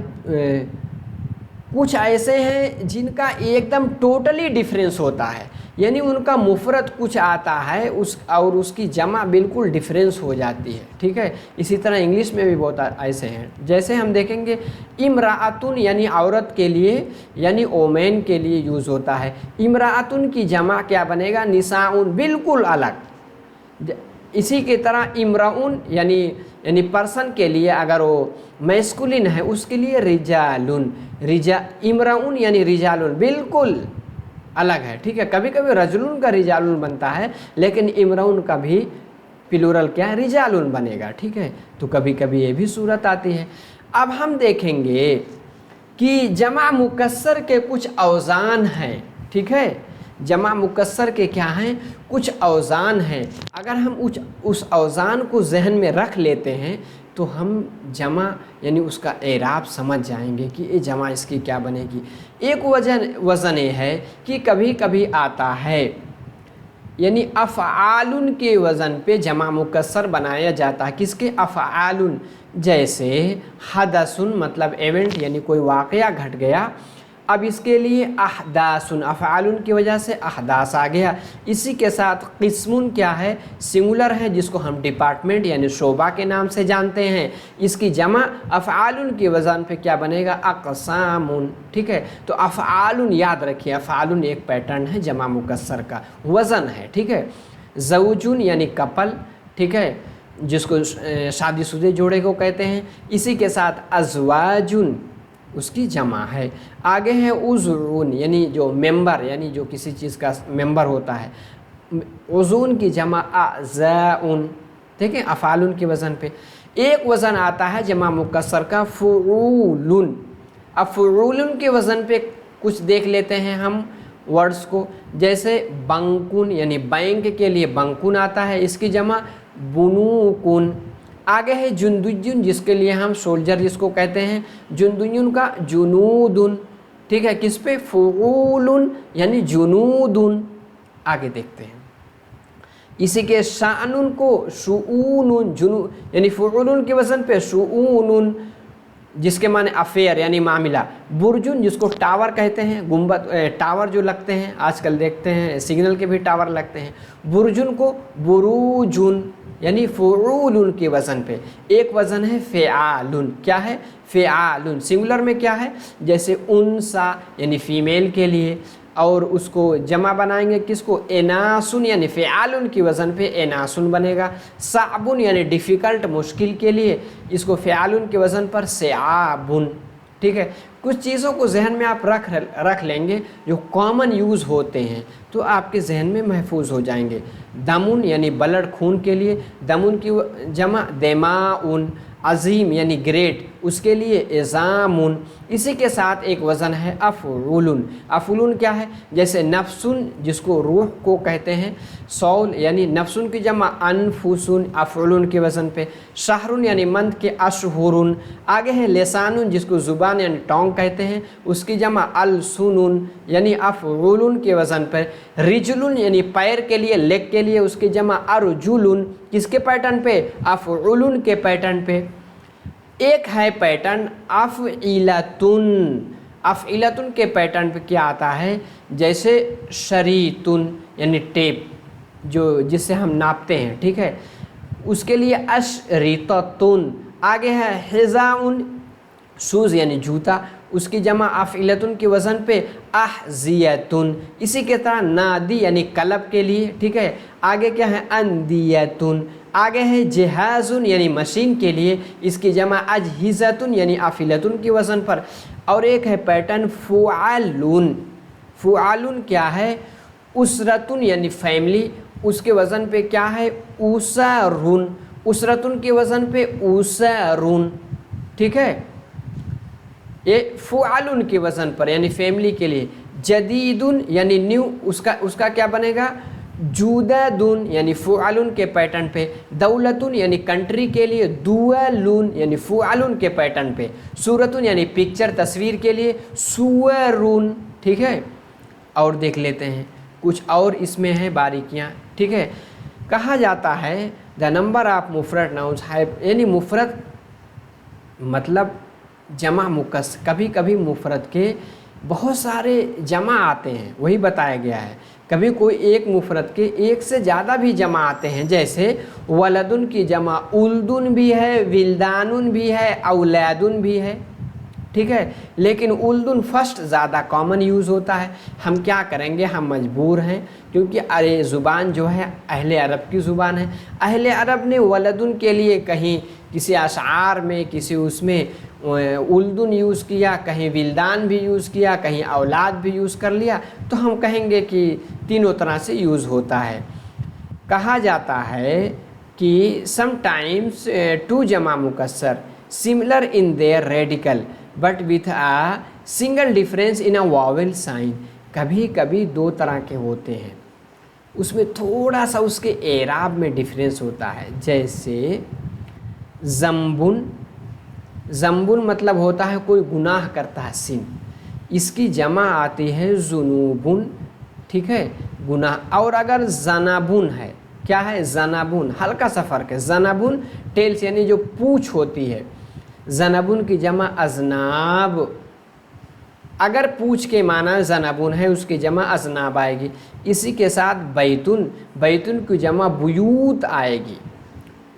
कुछ ऐसे हैं जिनका एकदम टोटली डिफरेंस होता है, यानी उनका मुफरद कुछ आता है और उसकी जमा बिल्कुल डिफरेंस हो जाती है, ठीक है। इसी तरह इंग्लिश में भी बहुत ऐसे हैं। जैसे हम देखेंगे इमराअतुन यानी औरत के लिए यानी ओमेन के लिए यूज़ होता है, इमराअतुन की जमा क्या बनेगा निसाउन, बिल्कुल अलग। इसी की तरह इमराउन यानी पर्सन के लिए अगर वो मैस्कुलिन है उसके लिए रिजालुन, इमराउन यानी रिजालुन बिल्कुल अलग है, ठीक है। कभी कभी रजुलुन का रिजालुन बनता है लेकिन इमराउन का भी प्लूरल क्या है रिजालुन बनेगा, ठीक है। तो कभी कभी ये भी सूरत आती है। अब हम देखेंगे कि जमा मुकस्सर के कुछ औज़ान हैं, ठीक है। जमा मुकस्सर के क्या हैं कुछ औज़ान हैं। अगर हम उस औज़ान को जहन में रख लेते हैं तो हम जमा यानी उसका एराब समझ जाएंगे कि ये जमा इसकी क्या बनेगी। एक वज़न ये है कि कभी कभी आता है यानी अफ़आलुन के वज़न पे जमा मुकस्सर बनाया जाता है, किसके अफ़आलुन। जैसे हदसुन मतलब इवेंट यानी कोई वाक़या घट गया, अब इसके लिए अहदासुन अफ़आलुन की वजह से अहदास आ गया। इसी के साथ किस्मुन क्या है सिंगुलर है जिसको हम डिपार्टमेंट यानी शोबा के नाम से जानते हैं, इसकी जमा अफ़आलुन के वज़न पे क्या बनेगा अक़सामुन, ठीक है। तो अफ़आलुन याद रखिए, अफ़आलुन एक पैटर्न है जमा मुकस्सर का, वज़न है, ठीक है। ज़ौजुन यानी कपल, ठीक है, जिसको शादीशुदे जोड़े को कहते हैं। इसी के साथ अज़वाजुन उसकी जमा है। आगे है उज़ून यानी जो मेंबर यानी जो किसी चीज़ का मेंबर होता है, उज़ून की जमा अज़ाउन, ठीक है। अफ़ालुन के वज़न पे एक वज़न आता है जमा मुकस्सर का फ़ुऊलुन। अब फ़ुऊलुन के वज़न पे कुछ देख लेते हैं हम वर्ड्स को। जैसे बंकुन यानी बैंक के लिए बंकुन आता है, इसकी जमा बुनूकुन। आगे है जुंदुजुन जिसके लिए हम सोल्जर जिसको कहते हैं, जुंदुजुन का जुनूदुन, ठीक है, किस पे, फ़ुऊलुन यानी जुनूदुन। आगे देखते हैं, इसी के शानुन को शुऊनुन, जुनू यानी फ़ुऊलुन के वज़न पे शुऊनुन, जिसके माने अफेयर यानी मामला। बुर्जुन जिसको टावर कहते हैं, गुंबद टावर जो लगते हैं, आजकल देखते हैं सिग्नल के भी टावर लगते हैं। बुर्जुन को बुरूजुन यानी फ़ुऊलुन के वज़न पे। एक वज़न है फ़िआलुन, क्या है, फ़िआलुन। सिंगुलर में क्या है, जैसे उनसा यानी फ़ीमेल के लिए, और उसको जमा बनाएंगे किसको, एनासुन यानी फ़िआलुन की वज़न पे एनासुन बनेगा। साबुन यानी डिफ़िकल्ट मुश्किल के लिए, इसको फ़िआलुन के वज़न पर सेआबुन। ठीक है, कुछ चीज़ों को जहन में आप रख लेंगे जो कॉमन यूज़ होते हैं, तो आपके जहन में महफूज हो जाएंगे। दमुन यानी ब्लड खून के लिए, दमुन की जमा देमाउन। अजीम यानी ग्रेट, उसके लिए इज़ामुन। इसी के साथ एक वज़न है अफ़ुलुन। अफ़ुलुन क्या है, जैसे नफ्सुन जिसको रूह को कहते हैं, सौल यानी नफ्सुन की जमा अनफुसुन, अफ़ुलुन के वज़न पे। शहरुन यानी मंथ के अशहुरुन। आगे है लेसानुन जिसको ज़ुबान यानी टोंग कहते हैं, उसकी जमा अलसुनुन यानी अफ़ुलुन के वज़न पर। रिजुलुन यानी पैर के लिए, लेग के लिए, उसकी जमा अर्जुलुन, किसके पैटर्न पे, अफ़उलुन के पैटर्न पे। एक है पैटर्न अफ़इलतुन। अफ़इलतुन के पैटर्न पे क्या आता है, जैसे शरीतुन यानी टेप जो जिससे हम नापते हैं, ठीक है, उसके लिए अशरीतुन। आगे है हिज़ाउन, शूज़ यानी जूता, उसकी जमा अफ़इलतुन के वज़न पे अहज़ियतुन। इसी के तरह नादी यानी कलब के लिए, ठीक है। आगे क्या है, अंदियतुन। आगे है जहाज़ुन यानी मशीन के लिए, इसकी जमा अजहिज़तुन यानी अफ़इलतुन के वज़न पर। और एक है पैटर्न फ़ुआलुन। फ़ुआलुन क्या है, उसरतुन यानी फैमिली, उसके वज़न पे क्या है, उसरुन। उसरतुन के वज़न पे उसरुन, ठीक है, ये फ़ुआलुन के वज़न पर यानी फैमिली के लिए। जदीदुन यानी न्यू, उसका क्या बनेगा, जूदुन यानी फ़ुआलुन के पैटर्न पे। दौलतुन यानी कंट्री के लिए, दुअलुन यानी फ़ुआलुन के पैटर्न पे। सूरतुन यानी पिक्चर तस्वीर के लिए, सुवरुन, ठीक है। और देख लेते हैं कुछ और इसमें है बारीकियाँ, ठीक है। कहा जाता है द नंबर ऑफ मुफरद नाउन्स है, यानी मुफरद मतलब जमा मुकस। कभी कभी मुफरद के बहुत सारे जमा आते हैं, वही बताया गया है। कभी कोई एक मुफरद के एक से ज़्यादा भी जमा आते हैं, जैसे वलदुन की जमा उल्दुन भी है, विल्दानुन भी है, औलादुन भी है, ठीक है। लेकिन उल्दुन फर्स्ट ज़्यादा कॉमन यूज़ होता है। हम क्या करेंगे, हम मजबूर हैं, क्योंकि अरे ज़ुबान जो है अहले अरब की ज़ुबान है। अहले अरब ने वलदुन के लिए कहीं किसी अशार में, किसी उसमें उल्दुन यूज़ किया, कहीं विल्दान भी यूज़ किया, कहीं औलाद भी यूज़ कर लिया, तो हम कहेंगे कि तीनों तरह से यूज़ होता है। कहा जाता है कि समटाइम्स टू जमा मुकस्सर similar in their radical but with a single difference in a vowel sign. कभी कभी दो तरह के होते हैं, उसमें थोड़ा सा उसके एराब में डिफरेंस होता है। जैसे ज़म्बुन, ज़म्बुन मतलब होता है कोई गुनाह करता है, सिन, इसकी जमा आती है जुनूबुन, ठीक है, गुनाह। और अगर ज़नाबुन है, क्या है, ज़नाबुन, हल्का सा फ़र्क है। ज़नाबुन टेल्स यानी जो पूँछ होती है, ज़नाबुन की जमा अजनाब। अगर पूँछ के माना ज़नाबुन है, उसकी जमा अजनाब आएगी। इसी के साथ बैतुन, बैतुन की जमा बुयूत आएगी,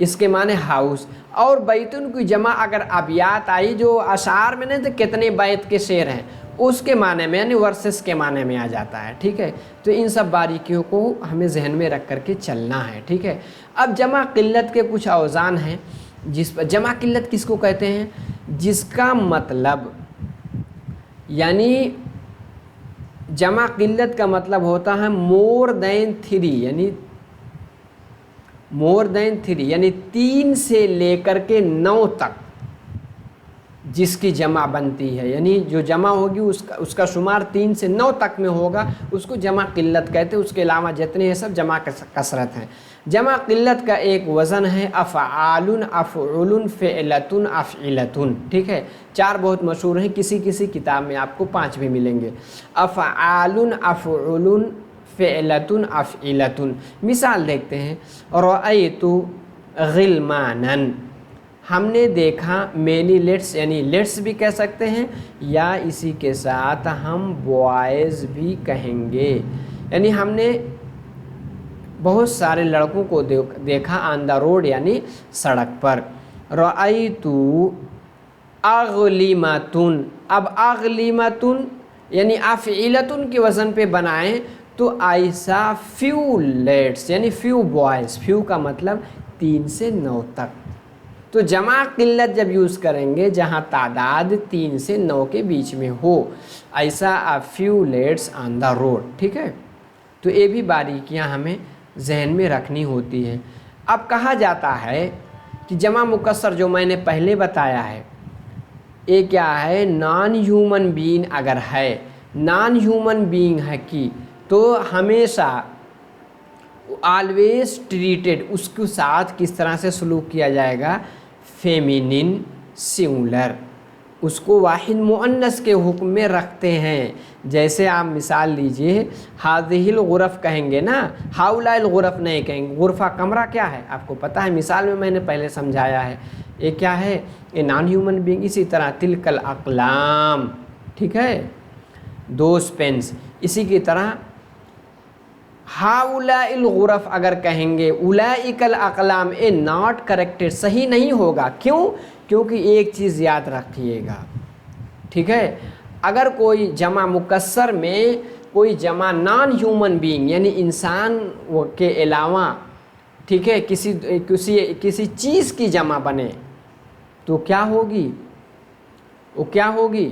इसके माने हाउस। और बैतुन की जमा अगर अबियात आई, जो अशार में नहीं तो कितने बैत के शेर हैं, उसके माने में यानी वर्सेस के माने में आ जाता है, ठीक है। तो इन सब बारीकियों को हमें जहन में रख करके चलना है, ठीक है। अब जमा किल्लत के कुछ औज़ान हैं, जिस पर जमा किल्लत किसको कहते हैं, जिसका मतलब यानी जमा किल्लत का मतलब होता है मोर देन थ्री, यानी मोर देन थ्री यानी 3 से लेकर के 9 तक जिसकी जमा बनती है, यानी जो जमा होगी उसका शुमार 3 से 9 तक में होगा, उसको जमा क़िल्लत कहते हैं। उसके अलावा जितने हैं सब जमा कसरत हैं। जमा क़िल्लत का एक वज़न है अफ़आलुन, अफ़उलुन, फ़िअलतुन, अफ़इलतुन। ठीक है, 4 बहुत मशहूर हैं, किसी किसी किताब में आपको 5 भी मिलेंगे। अफ़आलुन, अफ़उलुन, फ़िअलतुन, अफ़इलतुन। मिसाल देखते हैं, रअयतु ग़िलमानन, हमने देखा मेनी लेट्स, यानी लेट्स भी कह सकते हैं या इसी के साथ हम बॉयज़ भी कहेंगे, यानी हमने बहुत सारे लड़कों को देखा ऑन द रोड, यानी सड़क पर। रअयतु अग़लिमतुन, अब अग़लिमतुन यानी अफ़इलतुन के वज़न पे बनाएं तो ऐसा फ्यू लेट्स, यानी फ्यू बॉयज़, फ्यू का मतलब 3 से 9 तक। तो जमा क़िल्लत जब यूज़ करेंगे जहाँ तादाद 3 से 9 के बीच में हो, ऐसा a few let's on the road. ठीक है, तो ये भी बारीकियाँ हमें जहन में रखनी होती है। अब कहा जाता है कि जमा मुकस्सर जो मैंने पहले बताया है, ये क्या है, नॉन ह्यूमन बीइंग अगर है, नॉन ह्यूमन बीइंग है कि, तो हमेशा ऑलवेज ट्रीटेड, उसके साथ किस तरह से सलूक किया जाएगा, फेमिनिन सिंगुलर, उसको वाहिद मुअन्नस के हुक्म में रखते हैं। जैसे आप मिसाल लीजिए, हाज़िहिल गुरफ़ कहेंगे ना, हाउलाइल गुरफ़ नहीं कहेंगे। गुरफ़ा कमरा क्या है आपको पता है, मिसाल में मैंने पहले समझाया है। ये क्या है, ये नॉन ह्यूमन बीइंग। इसी तरह तिलकल अक़लाम, ठीक है, 2 पेन्स। इसी की तरह हाउलाइल गुरफ़ अगर कहेंगे, उलाइकल अक़लाम, ए नॉट करेक्टेड, सही नहीं होगा। क्यों? क्योंकि एक चीज़ याद रखिएगा, ठीक है, अगर कोई जमा मुकस्सर में कोई जमा नॉन ह्यूमन बीइंग यानी इंसान के अलावा, ठीक है, किसी चीज़ की जमा बने तो क्या होगी, वो क्या होगी,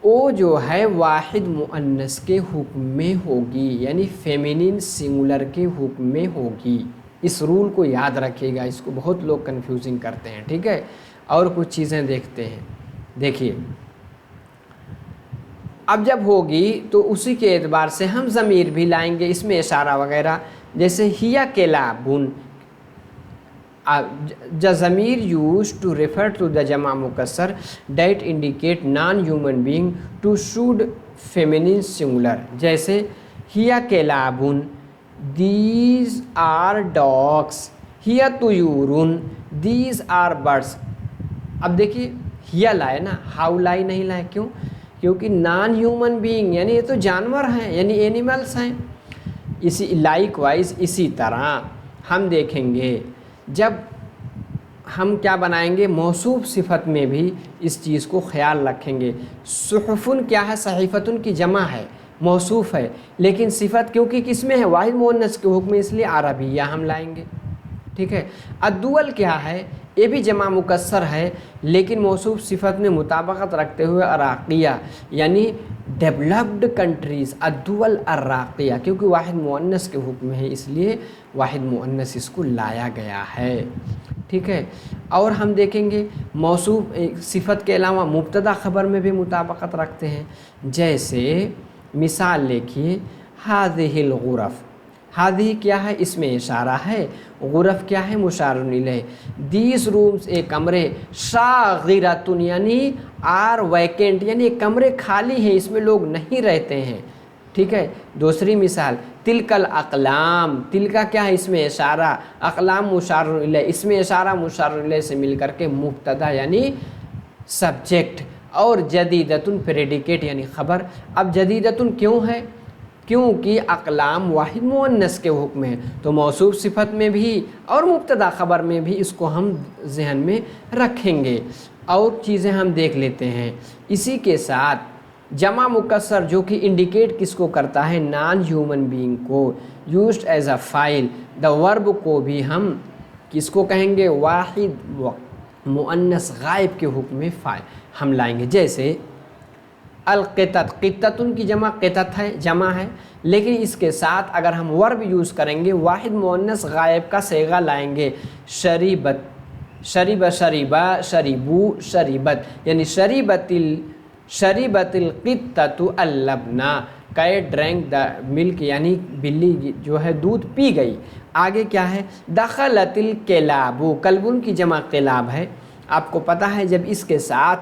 वो जो है वाहिद मुअन्नस के हुक्म में होगी, यानी फेमिनिन सिंगुलर के हुक्म में होगी। इस रूल को याद रखिएगा, इसको बहुत लोग कंफ्यूजिंग करते हैं। ठीक है, और कुछ चीज़ें देखते हैं। देखिए, अब जब होगी तो उसी के एतबार से हम ज़मीर भी लाएंगे, इसमें इशारा वगैरह, जैसे हिया केलाबुन, द ज़मीर used to refer to the जमा मुकस्सर that indicate non human being to should feminine singular. जैसे हिया केलाबुन, दीज आर डॉग्स, हिया तुयूरुन, दीज आर बर्ड्स। अब देखिए, हिया लाए ना, हाउ लाई नहीं लाए, क्यों? क्योंकि नॉन ह्यूमन बीइंग यानी ये तो जानवर हैं, यानी एनिमल्स हैं। इसी लाइकवाइज इसी तरह हम देखेंगे जब हम क्या बनाएंगे, मौसूफ सिफत में भी इस चीज़ को ख्याल रखेंगे। सुहफुन क्या है, सहीफ़तुन की जमा है, मौसूफ है, लेकिन सिफत क्योंकि किस में है, वाहिद मुअन्नस के हुक्म में, इसलिए अरबिया हम लाएंगे। ठीक है, अद्दुवल क्या है, ये भी जमा मुकस्सर है लेकिन मौसूफ सिफत में मुताबकत रखते हुए अराकिया यानी डेवलप्ड कंट्रीज़, अद्दुवल अर्राकिया, क्योंकि वाहिद मुअन्नस के हुक्म है इसलिए वाहिद मुअन्नस इसको लाया गया है। ठीक है, और हम देखेंगे मौसूफ सिफत के अलावा मुब्तदा ख़बर में भी मुताबकत रखते हैं। जैसे मिसाल देखिए, हाज़िहिल गुरफ़, हाज़ी क्या है, इसमें इशारा है, गुरफ़ क्या है, मुशारुन इलैह। दीस रूम्स, एक कमरे, शागिरतुन यानी आर वैकेंट, यानी कमरे खाली हैं, इसमें लोग नहीं रहते हैं। ठीक है, दूसरी मिसाल, तिलकल अक़लाम, तिल का क्या है, इसमें इशारा, अक़लाम मुशारुन इलैह, इसमें इशारा मुशारुन इलैह से मिल करके मुब्तदा यानी सब्जेक्ट, और जदीदतुन प्रेडिकेट यानी ख़बर। अब जदीदतुन क्यों है, क्योंकि अक़लाम वाहिद मुअन्नस के हुक्म है, तो मौसूफ सिफत में भी और मुब्तदा ख़बर में भी इसको हम जहन में रखेंगे। और चीज़ें हम देख लेते हैं। इसी के साथ जमा मुकस्सर जो कि इंडिकेट किसको करता है, नॉन ह्यूमन बीइंग को, used as a file, the verb को भी हम किसको कहेंगे, वाहिद मुअन्नस गायब के हुक्म में फ़ाइल हम लाएंगे। जैसे अल-क़ितत, क़िततुन की जमा क़ितत है, जमा है, लेकिन इसके साथ अगर हम वर्ब यूज़ करेंगे वाहिद मुअन्नस गायब का सेगा लाएंगे, शरीबत, शरीब शरीबा शरीबू शरीबत, यानी शरीबत क़ित्ततु अल्लबना, कैट ड्रैंक द मिल्क, यानी बिल्ली जो है दूध पी गई। आगे क्या है, दखलतिल केलाबु, कल्बुन की जमा केलाब है। आपको पता है जब इसके साथ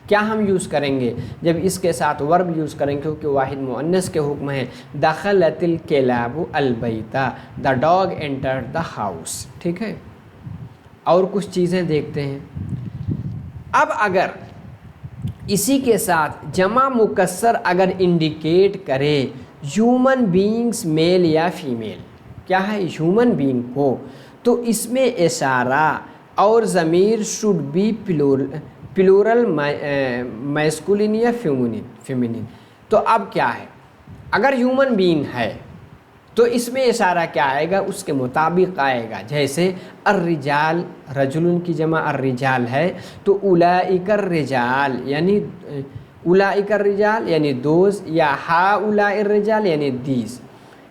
क्या हम यूज़ करेंगे, जब इसके साथ वर्ब यूज़ करेंगे क्योंकि वाहिद मुअन्नस के हुक्म है। दखलतिल केलाबु अलबैता, the dog entered the house. ठीक है, और कुछ चीज़ें देखते हैं। अब अगर इसी के साथ जमा मुकस्सर अगर इंडिकेट करे ह्यूमन बीइंग्स मेल या फीमेल, क्या है ह्यूमन बीइंग को, तो इसमें इशारा और ज़मीर शुड बी प्लूरल मैस्कुलिन या फेमिनिन। तो अब क्या है, अगर ह्यूमन बीइंग है तो इसमें इशारा क्या आएगा, उसके मुताबिक आएगा। जैसे अर्रिजाल, रजुलन की जमा अर्रिजाल है तो उलाइकर रिजाल, यानी उलाइकर रिजाल यानी दोज, या हा उलाइर रिजाल यानी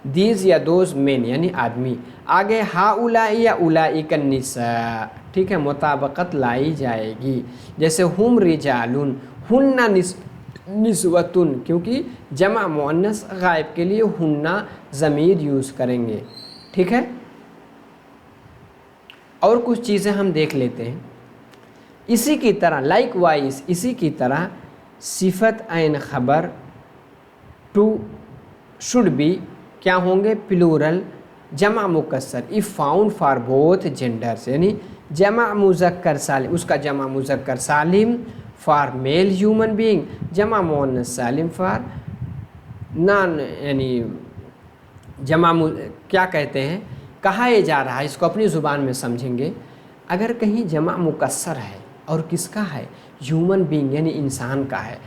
दीज या दोज मेन यानी आदमी। आगे हा उलाई या उलाइकन निसा, ठीक है, मुताबकत लाई जाएगी। जैसे हुम रिजालुन, हुन्ना निस्वतुन, क्योंकि जमा मुअन्नस गायब के लिए हुन्ना ज़मीर यूज़ करेंगे। ठीक है, और कुछ चीज़ें हम देख लेते हैं। इसी की तरह लाइकवाइज, इसी की तरह सिफत ऐन खबर टू शुड बी क्या होंगे, प्लूरल जमा मुकस्सर if found for both genders, यानी जमा मुज़क्कर सालिम, उसका जमा मुज़क्कर सालिम फॉर मेल ह्यूमन बीइंग, जमा मुअन्नस सालिम फॉर नॉन, यानी जमा क्या कहते हैं, कहा ये जा रहा है, इसको अपनी ज़ुबान में समझेंगे। अगर कहीं जमा मुकस्सर है और किसका है, ह्यूमन बीइंग यानी इंसान का है,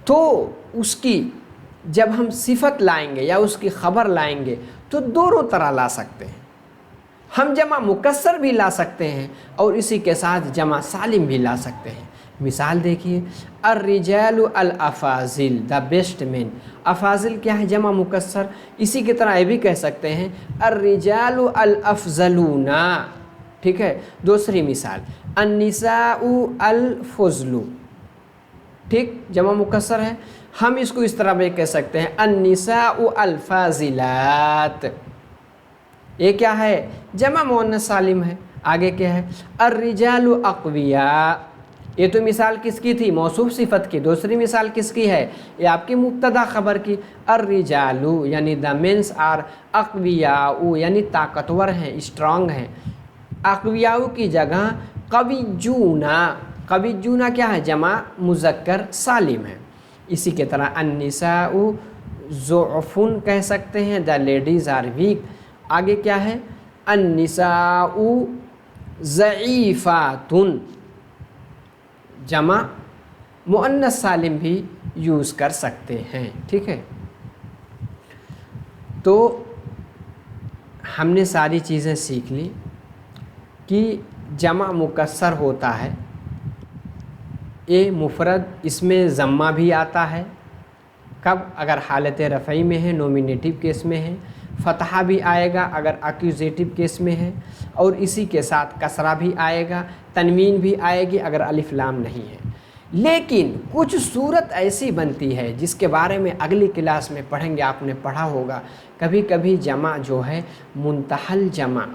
तो उसकी जब हम सिफत लाएंगे या उसकी ख़बर लाएंगे तो दोनों तरह ला सकते हैं। हम जमा मुकस्सर भी ला सकते हैं और इसी के साथ जमा सालिम भी ला सकते हैं। मिसाल देखिए, अर्रिजालु अल अफाजिल, द बेस्ट मैन। अफाजिल क्या है, जमा मुकस्सर। इसी की तरह ये भी कह सकते हैं अर्रिजालु अल अफजलूना। ठीक है, दूसरी मिसाल अन्निसाउ अल फजलू, ठीक, जमा मुकस्सर है। हम इसको इस तरह भी कह सकते हैं अन्निसाउ अल फाजिलात, ये क्या है, जमा मुअन्नस सालिम है। आगे क्या है, अर्रिजालु अक़विया, ये तो मिसाल किसकी थी, मौसूफ सिफत की। दूसरी मिसाल किसकी है, ये आपकी मुब्तदा खबर की। अर्रिजालु यानी द मेंस आर अक़वियाउ, यानी ताकतवर हैं, स्ट्रांग हैं। अक़वियाउ की जगह क़विय्यूना, क़विय्यूना क्या है, जमा मुज़क्कर सालिम है। इसी के तरह अन्निसाउ ज़ुअफ़ुन कह सकते हैं, द लेडीज़ आर वीक। आगे क्या है, अन्निसाउ ज़ईफ़ातुन, जमा मुअन्नस सालिम भी यूज़ कर सकते हैं। ठीक है, तो हमने सारी चीज़ें सीख ली कि जमा मुकस्सर होता है, ये मुफरद, इसमें ज़म्मा भी आता है। कब, अगर हालत रफ़ई में है, नोमिनेटिव केस में है। फ़तहा भी आएगा अगर एक्यूज़ेटिव केस में है, और इसी के साथ कसरा भी आएगा, तनवीन भी आएगी अगर अलिफ लाम नहीं है। लेकिन कुछ सूरत ऐसी बनती है जिसके बारे में अगली क्लास में पढ़ेंगे, आपने पढ़ा होगा। कभी कभी जमा जो है मुंतहल जमा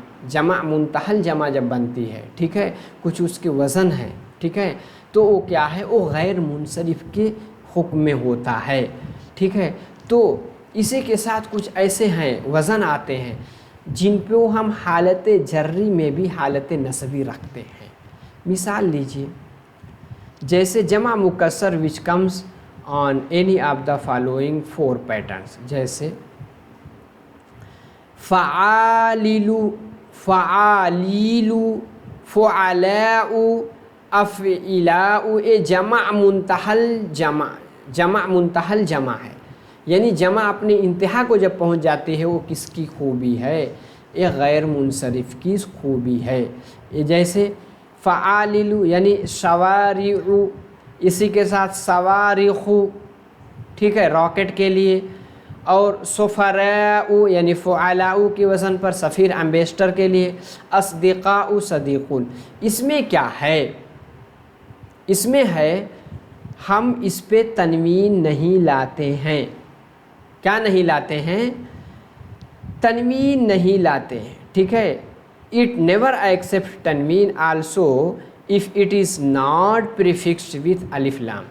मुंतहल जमा जब बनती है, ठीक है, कुछ उसके वज़न है, ठीक है, तो वो क्या है, वो गैर मुनसरिफ के हुक्म में होता है। ठीक है, तो इसी के साथ कुछ ऐसे हैं वज़न आते हैं जिन पे हम हालत जर्री में भी हालत नसबी रखते हैं। मिसाल लीजिए, जैसे जमा मुकस्सर which comes on any of the following 4 patterns, जैसे फ़आलिलु, फ़आलीलु, फ़ुअलाउ, अफ़इलाउ, ये जमा मुंतहल जमा है, यानी जमा अपनी इंतहा को जब पहुंच जाती है, वो किसकी खूबी है, ये गैर मुनसरिफ की खूबी है। ये जैसे फ़आलिलु यानी सवारिउ, इसी के साथ सवारिखु, ठीक है, रॉकेट के लिए। اور سفراء یعنی فعلاء کی وزن پر سفیر امبیسڈر کے لیے، اصدقاء صدیقون۔ اس میں کیا ہے؟ اس میں ہے ہم اس پہ تنوین نہیں لاتے ہیں۔ کیا نہیں لاتے ہیں؟ تنوین نہیں لاتے ہیں، ٹھیک ہے۔ اٹ نیور ایکسیپٹ تنوین also if it is not prefixed with الف لام۔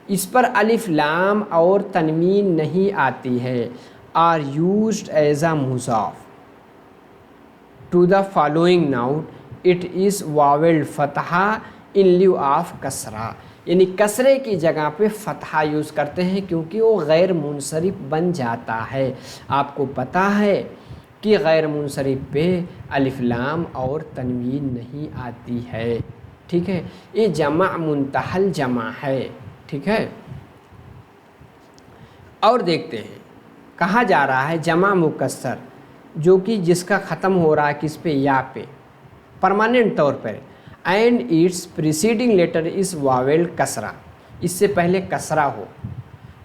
اس پر الف لام اور تنوین نہیں آتی ہے۔ آر یوزڈ ایز اے مضاف to the following noun it is vowelled فتحہ ان لیو آف کسرہ، یعنی کسرے کی جگہ پہ فتحہ یوز کرتے ہیں کیونکہ وہ غیر منصرف بن جاتا ہے۔ آپ کو پتہ ہے کہ غیر منصرف پہ الف لام اور تنوین نہیں آتی ہے، ٹھیک ہے۔ یہ جمع منتحل جمع ہے، ٹھیک ہے۔ اور دیکھتے ہیں کہا جا رہا ہے جمع مکسر جو کہ جس کا ختم ہو رہا ہے کس پہ؟ یا پہ، پرماننٹ طور پر، and it's preceding letter is واویل کسرہ، اس سے پہلے کسرہ ہو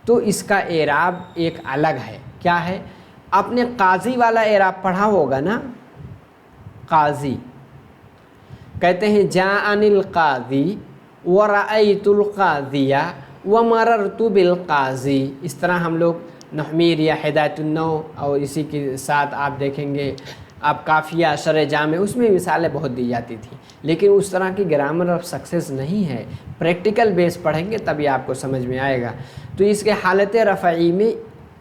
تو اس کا اعراب ایک الگ ہے۔ کیا ہے؟ آپ نے قاضی والا اعراب پڑھا ہوگا نا، قاضی کہتے ہیں جاءنی القاضی ورأیت القاضیہ ومررت بالقاضی۔ اس طرح ہم لوگ نحمیر یا ہدایت النو اور اسی کے ساتھ آپ دیکھیں گے آپ قافیہ شرح جامع، اس میں مثالیں بہت دی جاتی تھیں، لیکن اس طرح کی گرامر اب سکسیس نہیں ہے۔ پریکٹیکل بیس پڑھیں گے تبھی آپ کو سمجھ میں آئے گا۔ تو اس کے حالت رفعی میں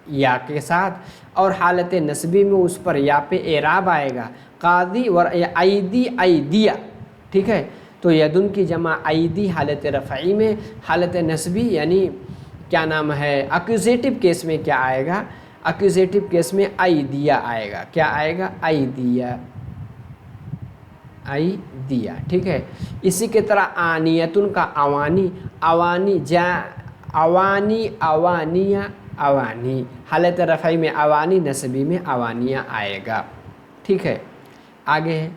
یا کے ساتھ اور حالت نصبی میں اس پر یا پہ اعراب آئے گا۔ قاضی و ایدی ایدیہ، ٹھیک ہے۔ تو یدن کی جمع ایدی حالت رفعی میں، حالت نصبی یعنی کیا نام ہے ایکوزیٹو کیس میں کیا آئے گا؟ ایکوزیٹو کیس میں ایدیہ آئے گا۔ کیا آئے گا؟ ایدیہ، ایدیہ، ٹھیک ہے۔ اسی کی طرح آنیتن کا اوانی، اوانی جا، اوانی، اوانیہ، اوانی، حالت رفعی میں اوانی، نصبی میں اوانیہ آئے گا، ٹھیک ہے۔ آگے ہے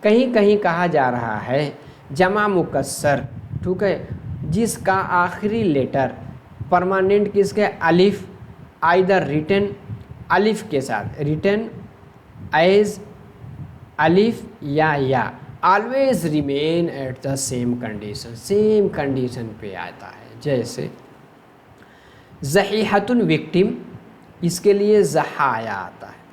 کہیں کہیں کہا جا رہا ہے جمع مکسر، ٹھیک ہے، جس کا آخری لیٹر پرماننٹ کس کے؟ الف، آئدر ریٹن الف کے ساتھ، ریٹن ایز الف یا always remain at the same condition, same condition پہ آتا ہے۔ جیسے زحیحۃ وکٹم، اس کے لیے زحایا آتا ہے۔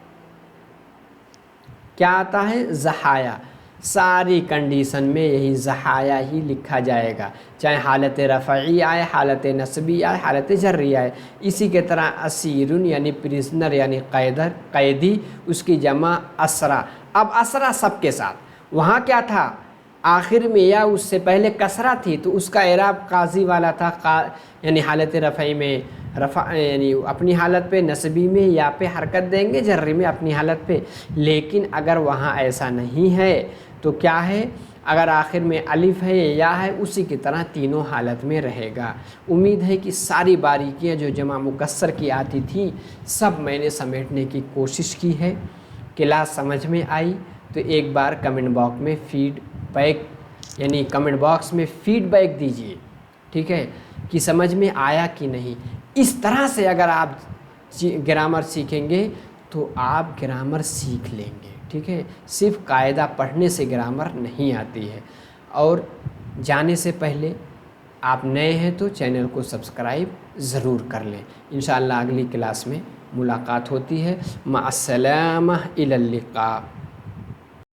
کیا آتا ہے؟ زحایا۔ ساری کنڈیشن میں یہی زحایا ہی لکھا جائے گا، چاہے حالت رفعی آئے، حالت نصبی آئے، حالت جری آئے۔ اسی کے طرح اسیرن یعنی پرزنر یعنی قیدی، اس کی جمع اسرا۔ اب اسرا سب کے ساتھ، وہاں کیا تھا؟ آخر میں یا اس سے پہلے کسرہ تھی تو اس کا اعراب قاضی والا تھا، یعنی حالت رفعی میں یعنی اپنی حالت پہ، نصبی میں یا پہ حرکت دیں گے، جری میں اپنی حالت پہ۔ لیکن اگر وہاں ایسا نہیں ہے تو کیا ہے؟ اگر آخر میں الف ہے یا ہے، اسی کی طرح تینوں حالت میں رہے گا۔ امید ہے کہ ساری باریکیاں جو جمع مکسر کی آتی تھیں سب میں نے سمیٹنے کی کوشش کی ہے۔ کلاس سمجھ میں آئی تو ایک بار کمنٹ باکس میں فیڈ بیک، یعنی کمنٹ باکس میں فیڈ بیک دیجیے، ٹھیک ہے، کہ سمجھ میں آیا کہ نہیں۔ اس طرح سے اگر آپ گرامر سیکھیں گے تو آپ گرامر سیکھ لیں گے، ٹھیک ہے۔ صرف قاعدہ پڑھنے سے گرامر نہیں آتی ہے۔ اور جانے سے پہلے آپ نئے ہیں تو چینل کو سبسکرائب ضرور کر لیں۔ انشاءاللہ اگلی کلاس میں ملاقات ہوتی ہے۔ مع السلامہ، الی اللقاء۔